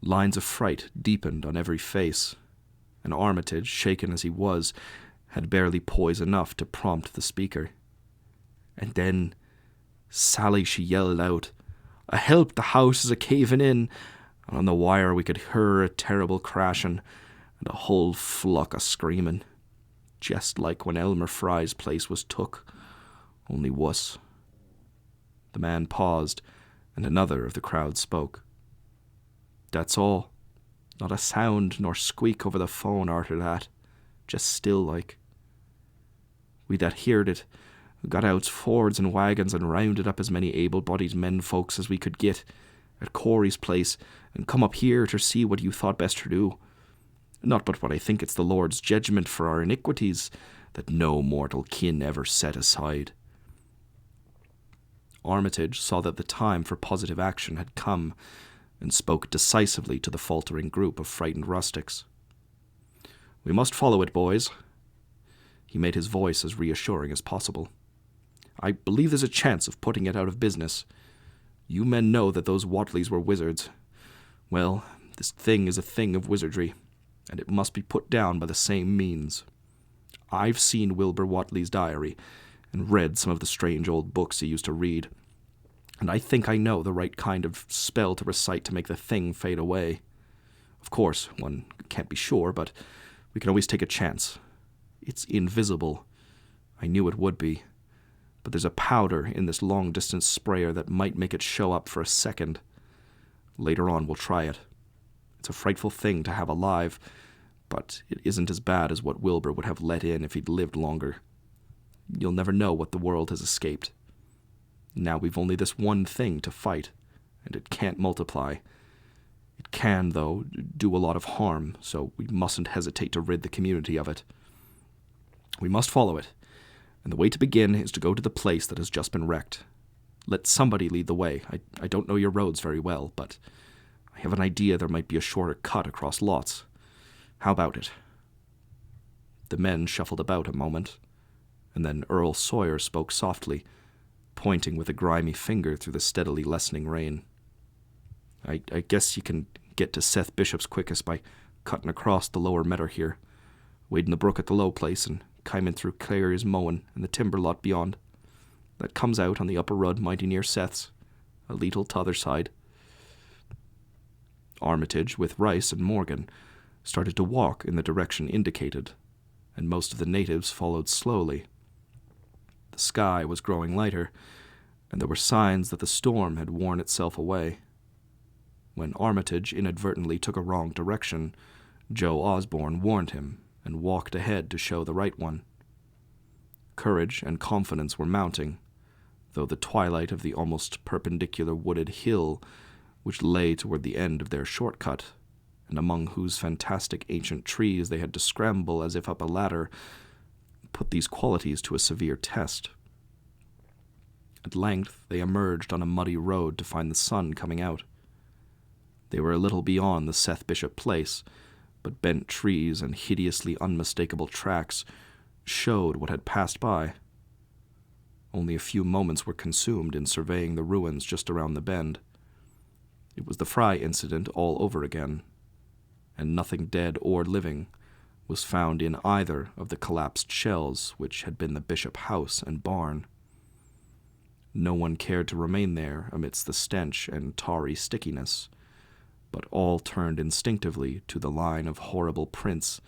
lines of fright deepened on every face, and Armitage, shaken as he was, had barely poise enough to prompt the speaker. And then Sally she yelled out, "A help, the house is a-caving in," and on the wire we could hear a terrible crashing, and a whole flock a-screaming, just like when Elmer Fry's place was took, only wuss. The man paused, and another of the crowd spoke. "That's all. Not a sound nor squeak over the phone arter that, just still like. We that heard it got out Fords and wagons and rounded up as many able-bodied men folks as we could get at Corey's place, and come up here to see what you thought best to do. Not but what I think it's the Lord's judgment for our iniquities that no mortal kin ever set aside." Armitage saw that the time for positive action had come, and spoke decisively to the faltering group of frightened rustics. "We must follow it, boys." He made his voice as reassuring as possible. "I believe there's a chance of putting it out of business. You men know that those Watleys were wizards. Well, this thing is a thing of wizardry, and it must be put down by the same means. I've seen Wilbur Watley's diary, and read some of the strange old books he used to read, and I think I know the right kind of spell to recite to make the thing fade away. Of course, one can't be sure, but we can always take a chance. It's invisible. I knew it would be. But there's a powder in this long-distance sprayer that might make it show up for a second. Later on, we'll try it. It's a frightful thing to have alive, but it isn't as bad as what Wilbur would have let in if he'd lived longer. You'll never know what the world has escaped. Now we've only this one thing to fight, and it can't multiply. It can, though, do a lot of harm, so we mustn't hesitate to rid the community of it. We must follow it, and the way to begin is to go to the place that has just been wrecked. Let somebody lead the way. I don't know your roads very well, but I have an idea there might be a shorter cut across lots. How about it?" The men shuffled about a moment, and then Earl Sawyer spoke softly, pointing with a grimy finger through the steadily lessening rain. I guess you can get to Seth Bishop's quickest by cutting across the lower meadow here, wading the brook at the low place, and climbing through Clary's mowing and the timber lot beyond. That comes out on the upper rud mighty near Seth's, a leetle t'other side. Armitage, with Rice and Morgan, started to walk in the direction indicated, and most of the natives followed slowly. The sky was growing lighter, and there were signs that the storm had worn itself away. When Armitage inadvertently took a wrong direction, Joe Osborne warned him and walked ahead to show the right one. Courage and confidence were mounting, though the twilight of the almost perpendicular wooded hill which lay toward the end of their shortcut, and among whose fantastic ancient trees they had to scramble as if up a ladder, put these qualities to a severe test. At length they emerged on a muddy road to find the sun coming out. They were a little beyond the Seth Bishop place, but bent trees and hideously unmistakable tracks showed what had passed by. Only a few moments were consumed in surveying the ruins just around the bend. It was the Fry incident all over again, and nothing dead or living was found in either of the collapsed shells which had been the Bishop house and barn. No one cared to remain there amidst the stench and tarry stickiness, but all turned instinctively to the line of horrible prints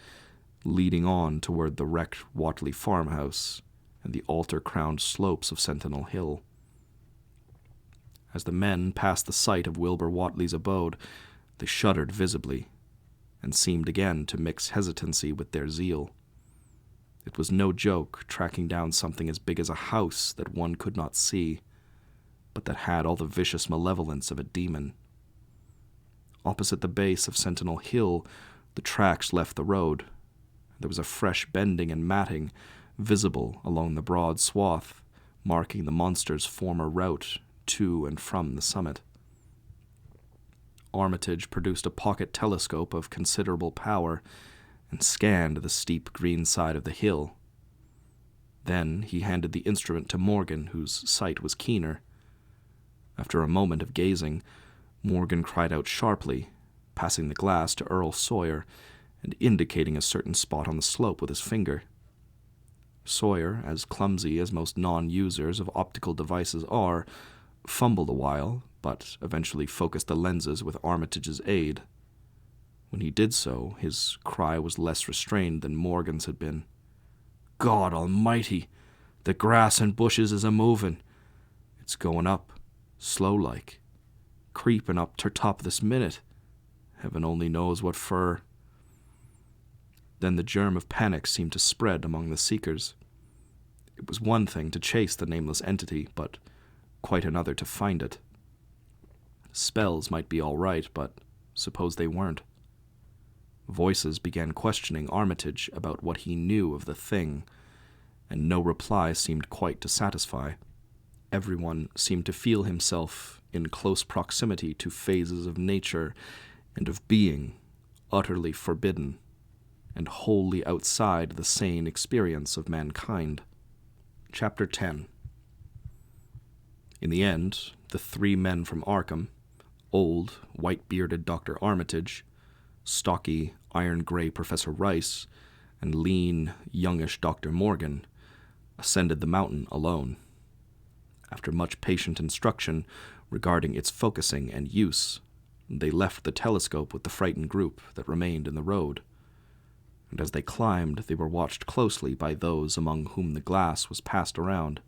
leading on toward the wrecked Whatley farmhouse and the altar-crowned slopes of Sentinel Hill. As the men passed the site of Wilbur Whatley's abode, they shuddered visibly, and seemed again to mix hesitancy with their zeal. It was no joke tracking down something as big as a house that one could not see, but that had all the vicious malevolence of a demon. Opposite the base of Sentinel Hill, the tracks left the road. There was a fresh bending and matting visible along the broad swath, marking the monster's former route to and from the summit. Armitage produced a pocket telescope of considerable power and scanned the steep green side of the hill. Then he handed the instrument to Morgan, whose sight was keener. After a moment of gazing, Morgan cried out sharply, passing the glass to Earl Sawyer and indicating a certain spot on the slope with his finger. Sawyer, as clumsy as most non-users of optical devices are, fumbled a while, but eventually focused the lenses with Armitage's aid. When he did so, his cry was less restrained than Morgan's had been. "God almighty! The grass and bushes is a-movin'. It's goin' up, slow-like, creepin' up ter top this minute. Heaven only knows what fur." Then the germ of panic seemed to spread among the seekers. It was one thing to chase the nameless entity, but quite another to find it. Spells might be all right, but suppose they weren't? Voices began questioning Armitage about what he knew of the thing, and no reply seemed quite to satisfy. Everyone seemed to feel himself in close proximity to phases of nature and of being utterly forbidden, and wholly outside the sane experience of mankind. Chapter 10. In the end, the three men from Arkham, old, white-bearded Dr. Armitage, stocky, iron-gray Professor Rice, and lean, youngish Dr. Morgan, ascended the mountain alone. After much patient instruction regarding its focusing and use, they left the telescope with the frightened group that remained in the road, and as they climbed they were watched closely by those among whom the glass was passed around.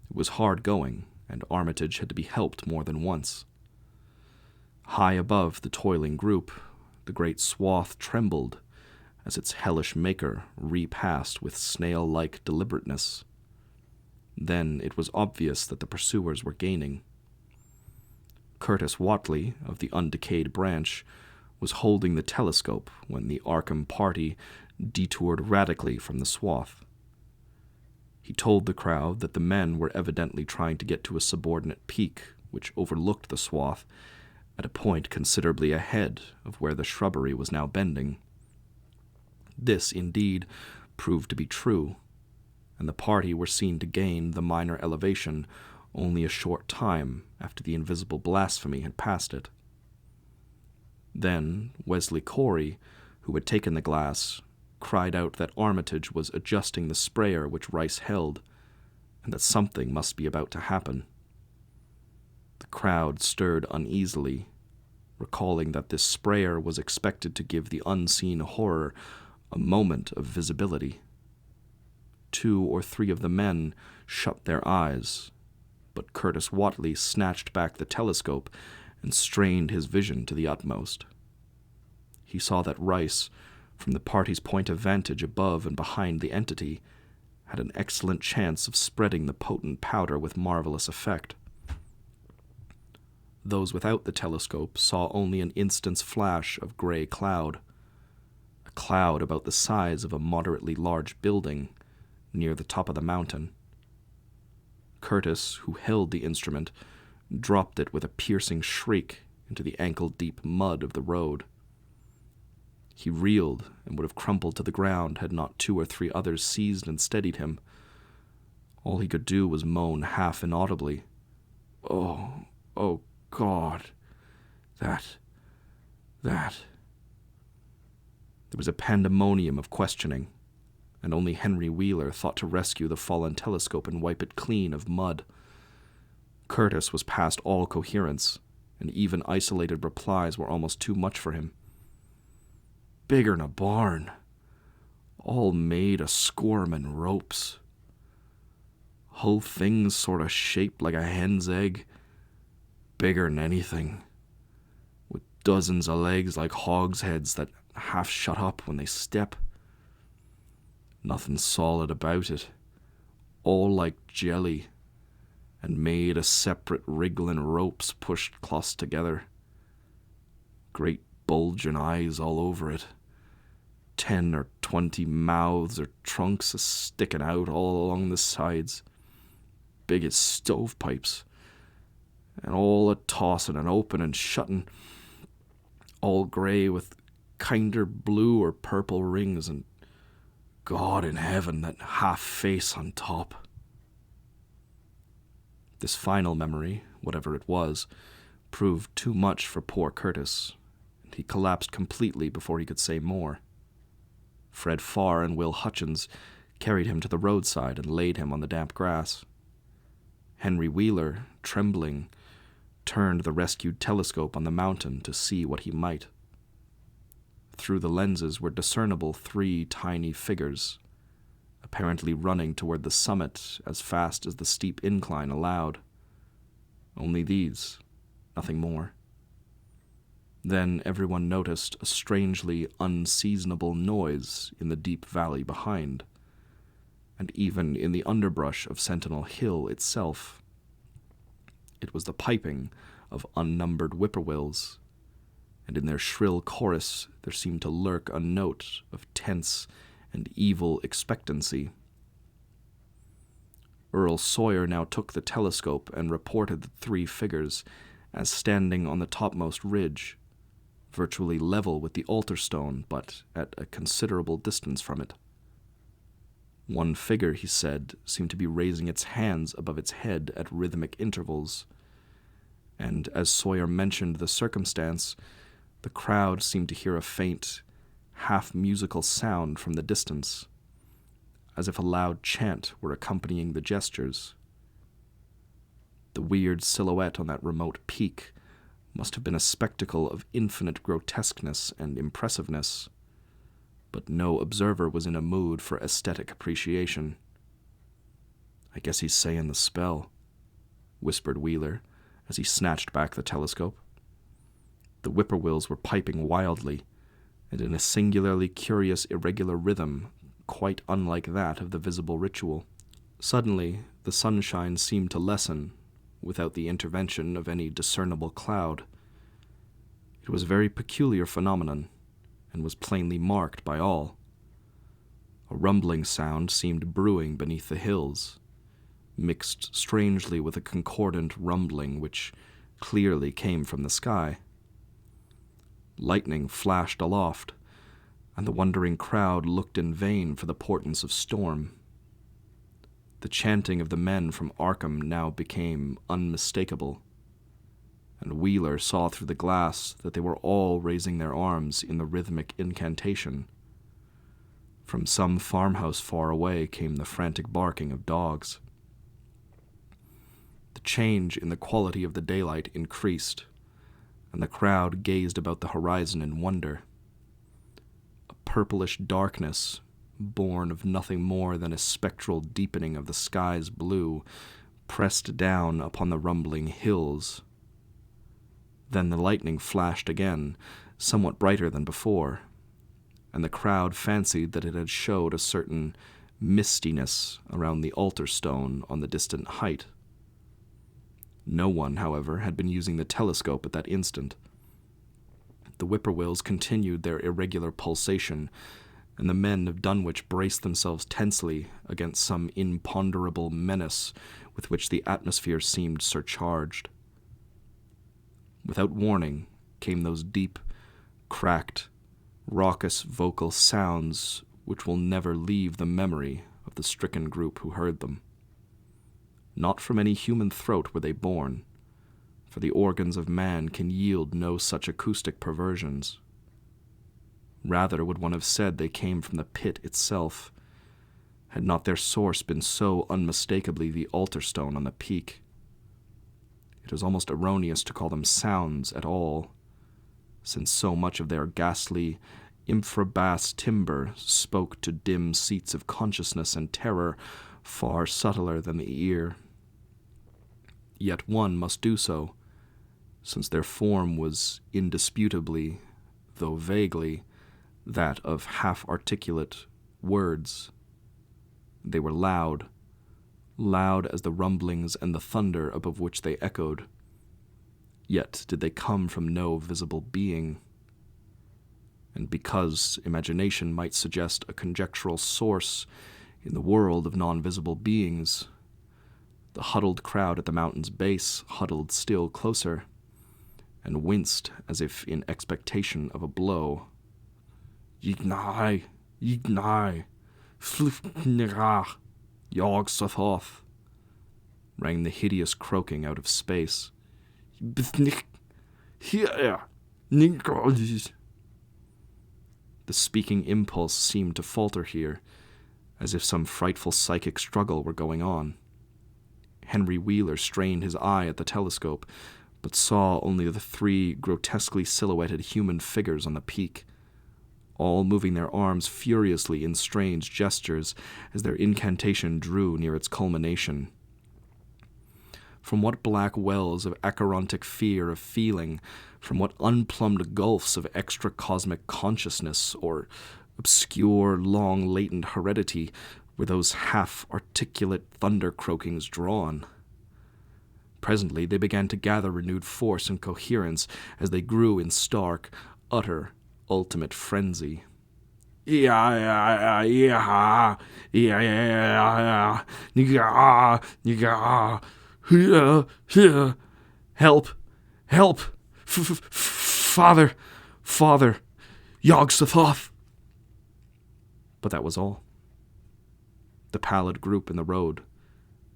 It was hard going, and Armitage had to be helped more than once. High above the toiling group, the great swath trembled as its hellish maker repassed with snail-like deliberateness. Then it was obvious that the pursuers were gaining. Curtis Whatley, of the undecayed branch, was holding the telescope when the Arkham party detoured radically from the swath. He told the crowd that the men were evidently trying to get to a subordinate peak which overlooked the swath at a point considerably ahead of where the shrubbery was now bending. This, indeed, proved to be true, and the party were seen to gain the minor elevation only a short time after the invisible blasphemy had passed it. Then Wesley Corey, who had taken the glass, cried out that Armitage was adjusting the sprayer which Rice held, and that something must be about to happen. The crowd stirred uneasily, recalling that this sprayer was expected to give the unseen horror a moment of visibility. 2 or 3 of the men shut their eyes, but Curtis Whatley snatched back the telescope and strained his vision to the utmost. He saw that Rice, from the party's point of vantage above and behind the entity, had an excellent chance of spreading the potent powder with marvelous effect. Those without the telescope saw only an instant's flash of gray cloud, a cloud about the size of a moderately large building near the top of the mountain. Curtis, who held the instrument, dropped it with a piercing shriek into the ankle-deep mud of the road. He reeled and would have crumpled to the ground had not 2 or 3 others seized and steadied him. All he could do was moan half inaudibly, "Oh, oh God, that. There was a pandemonium of questioning, and only Henry Wheeler thought to rescue the fallen telescope and wipe it clean of mud. Curtis was past all coherence, and even isolated replies were almost too much for him. "Bigger'n a barn. All made of squirm and ropes. Whole thing's sort of shaped like a hen's egg. Bigger'n anything. With dozens of legs like hogsheads that half shut up when they step. Nothing solid about it. All like jelly, and made of separate wriggling ropes pushed close together. Great bulging eyes all over it. 10 or 20 mouths or trunks sticking out all along the sides. Big as stovepipes. And all a-tossing and open and shutting. All grey with kinder blue or purple rings, and God in heaven, that half face on top." This final memory, whatever it was, proved too much for poor Curtis, and he collapsed completely before he could say more. Fred Farr and Will Hutchins carried him to the roadside and laid him on the damp grass. Henry Wheeler, trembling, turned the rescued telescope on the mountain to see what he might. Through the lenses were discernible 3 tiny figures, apparently running toward the summit as fast as the steep incline allowed. Only these, nothing more. Then everyone noticed a strangely unseasonable noise in the deep valley behind, and even in the underbrush of Sentinel Hill itself. It was the piping of unnumbered whippoorwills, and in their shrill chorus there seemed to lurk a note of tense and evil expectancy. Earl Sawyer now took the telescope and reported the 3 figures as standing on the topmost ridge, virtually level with the altar stone, but at a considerable distance from it. One figure, he said, seemed to be raising its hands above its head at rhythmic intervals, and as Sawyer mentioned the circumstance, the crowd seemed to hear a faint, half-musical sound from the distance, as if a loud chant were accompanying the gestures. The weird silhouette on that remote peak must have been a spectacle of infinite grotesqueness and impressiveness, but no observer was in a mood for aesthetic appreciation. "I guess he's saying the spell," whispered Wheeler as he snatched back the telescope. The whippoorwills were piping wildly, and in a singularly curious irregular rhythm, quite unlike that of the visible ritual. Suddenly, the sunshine seemed to lessen, without the intervention of any discernible cloud. It was a very peculiar phenomenon, and was plainly marked by all. A rumbling sound seemed brewing beneath the hills, mixed strangely with a concordant rumbling which clearly came from the sky. Lightning flashed aloft, and the wondering crowd looked in vain for the portents of storm. The chanting of the men from Arkham now became unmistakable, and Wheeler saw through the glass that they were all raising their arms in the rhythmic incantation. From some farmhouse far away came the frantic barking of dogs. The change in the quality of the daylight increased, and the crowd gazed about the horizon in wonder. A purplish darkness, born of nothing more than a spectral deepening of the sky's blue, pressed down upon the rumbling hills. Then the lightning flashed again, somewhat brighter than before, and the crowd fancied that it had showed a certain mistiness around the altar stone on the distant height. No one, however, had been using the telescope at that instant. The whippoorwills continued their irregular pulsation, and the men of Dunwich braced themselves tensely against some imponderable menace with which the atmosphere seemed surcharged. Without warning came those deep, cracked, raucous vocal sounds which will never leave the memory of the stricken group who heard them. Not from any human throat were they born, for the organs of man can yield no such acoustic perversions. Rather would one have said they came from the pit itself, had not their source been so unmistakably the altar stone on the peak. It is almost erroneous to call them sounds at all, since so much of their ghastly, infrabass timbre spoke to dim seats of consciousness and terror far subtler than the ear. Yet one must do so, since their form was indisputably, though vaguely, that of half-articulate words. They were loud as the rumblings and the thunder above which they echoed. Yet did they come from no visible being. And because imagination might suggest a conjectural source in the world of non-visible beings, the huddled crowd at the mountain's base huddled still closer, and winced as if in expectation of a blow. Yignai, Flifnirach, Yog Sothoth, rang the hideous croaking out of space. The speaking impulse seemed to falter here, as if some frightful psychic struggle were going on. Henry Wheeler strained his eye at the telescope, but saw only the three grotesquely silhouetted human figures on the peak, all moving their arms furiously in strange gestures as their incantation drew near its culmination. From what black wells of acherontic fear of feeling, from what unplumbed gulfs of extra-cosmic consciousness or obscure, long-latent heredity were those half-articulate thunder-croakings drawn? Presently they began to gather renewed force and coherence as they grew in stark, utter, ultimate frenzy. Help! Help! Father! Father! Yog-Sothoth! But that was all. The pallid group in the road,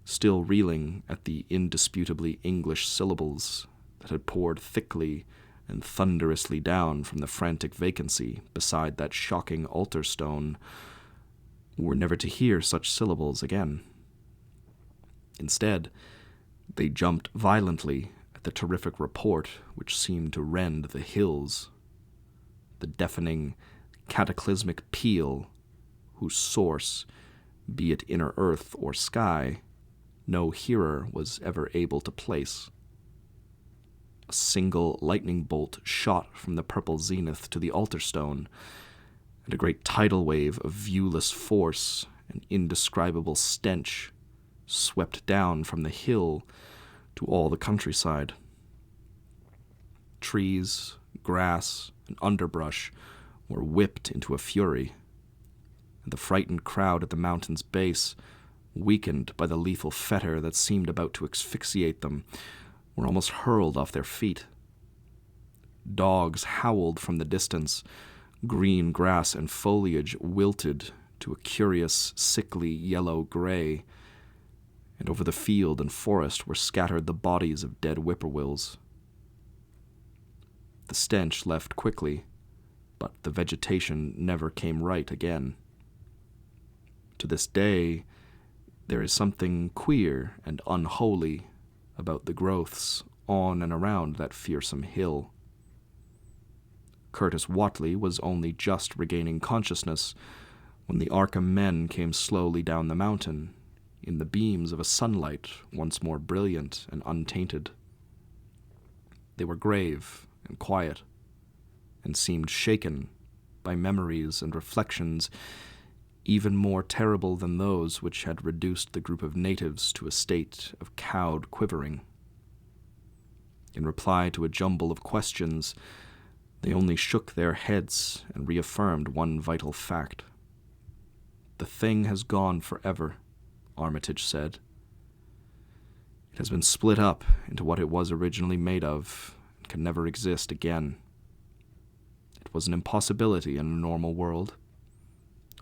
still reeling at the indisputably English syllables that had poured thickly and thunderously down from the frantic vacancy beside that shocking altar stone, were never to hear such syllables again. Instead, they jumped violently at the terrific report which seemed to rend the hills, the deafening, cataclysmic peal whose source, be it inner earth or sky, no hearer was ever able to place. A single lightning bolt shot from the purple zenith to the altar stone, and a great tidal wave of viewless force and indescribable stench swept down from the hill to all the countryside. Trees, grass, and underbrush were whipped into a fury, and the frightened crowd at the mountain's base, weakened by the lethal fetter that seemed about to asphyxiate them, were almost hurled off their feet. Dogs howled from the distance, green grass and foliage wilted to a curious, sickly yellow-gray, and over the field and forest were scattered the bodies of dead whippoorwills. The stench left quickly, but the vegetation never came right again. To this day, there is something queer and unholy about the growths on and around that fearsome hill. Curtis Whatley was only just regaining consciousness when the Arkham men came slowly down the mountain, in the beams of a sunlight once more brilliant and untainted. They were grave and quiet, and seemed shaken by memories and reflections even more terrible than those which had reduced the group of natives to a state of cowed quivering. In reply to a jumble of questions, they only shook their heads and reaffirmed one vital fact. "The thing has gone forever," Armitage said. "It has been split up into what it was originally made of and can never exist again. It was an impossibility in a normal world.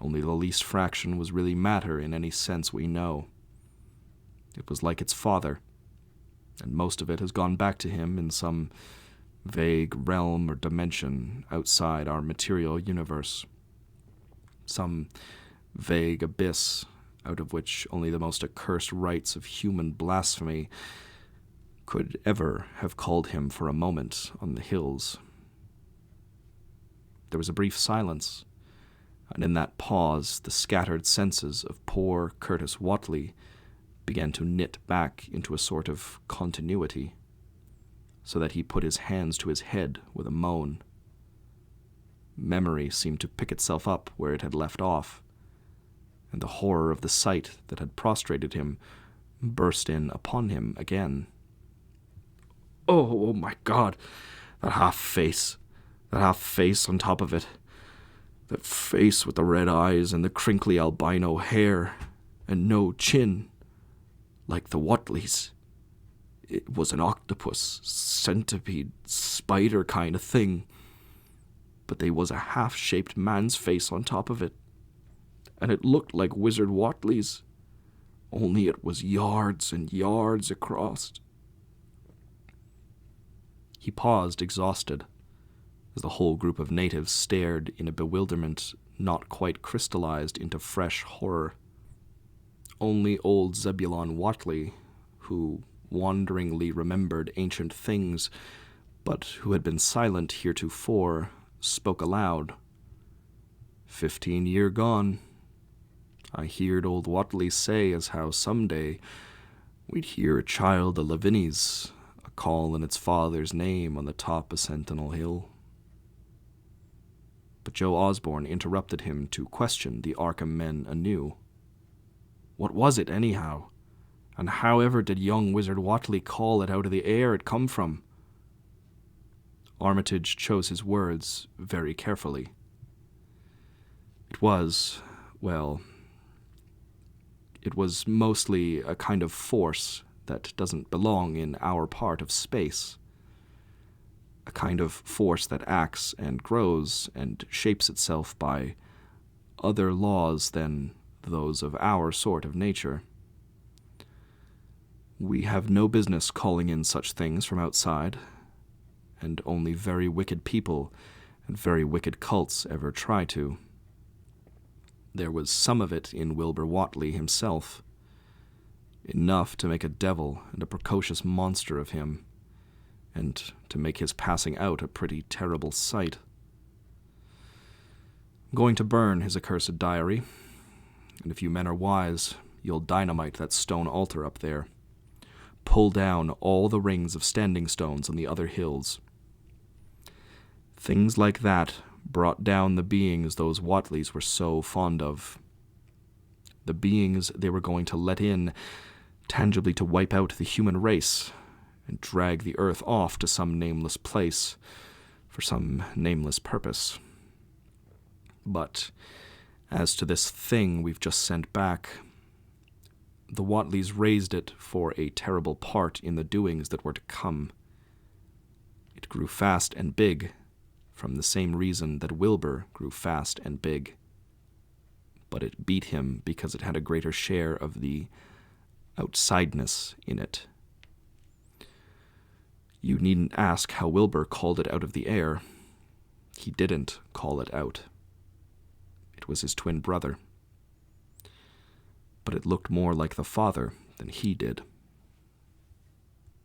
Only the least fraction was really matter in any sense we know. It was like its father, and most of it has gone back to him in some vague realm or dimension outside our material universe. Some vague abyss out of which only the most accursed rites of human blasphemy could ever have called him for a moment on the hills." There was a brief silence, and in that pause the scattered senses of poor Curtis Whatley began to knit back into a sort of continuity, so that he put his hands to his head with a moan. Memory seemed to pick itself up where it had left off, and the horror of the sight that had prostrated him burst in upon him again. Oh my God, that half-face on top of it. That face with the red eyes and the crinkly albino hair, and no chin, like the Whatleys. It was an octopus, centipede, spider kind of thing, but they was a half-shaped man's face on top of it, and it looked like Wizard Whatley's, only it was yards and yards across. He paused, exhausted, as the whole group of natives stared in a bewilderment not quite crystallized into fresh horror. Only old Zebulon Whatley, who wanderingly remembered ancient things, but who had been silent heretofore, spoke aloud. 15 year gone. I heerd old Whatley say as how someday we'd hear a child o' Lavinies a callin' its father's name on the top o' Sentinel Hill." But Joe Osborne interrupted him to question the Arkham men anew. What was it, anyhow? And however did young Wizard Whatley call it out of the air it come from? Armitage chose his words very carefully. It was mostly a kind of force that doesn't belong in our part of space. A kind of force that acts and grows and shapes itself by other laws than those of our sort of nature. We have no business calling in such things from outside, and only very wicked people and very wicked cults ever try to. There was some of it in Wilbur Whatley himself, enough to make a devil and a precocious monster of him, and to make his passing out a pretty terrible sight. I'm going to burn his accursed diary, and if you men are wise, you'll dynamite that stone altar up there. Pull down all the rings of standing stones on the other hills. Things like that brought down the beings those Whatleys were so fond of. The beings they were going to let in tangibly to wipe out the human race and drag the earth off to some nameless place for some nameless purpose. But as to this thing we've just sent back, the Whatleys raised it for a terrible part in the doings that were to come. It grew fast and big, from the same reason that Wilbur grew fast and big. But it beat him because it had a greater share of the outsideness in it. You needn't ask how Wilbur called it out of the air. He didn't call it out. It was his twin brother. But it looked more like the father than he did.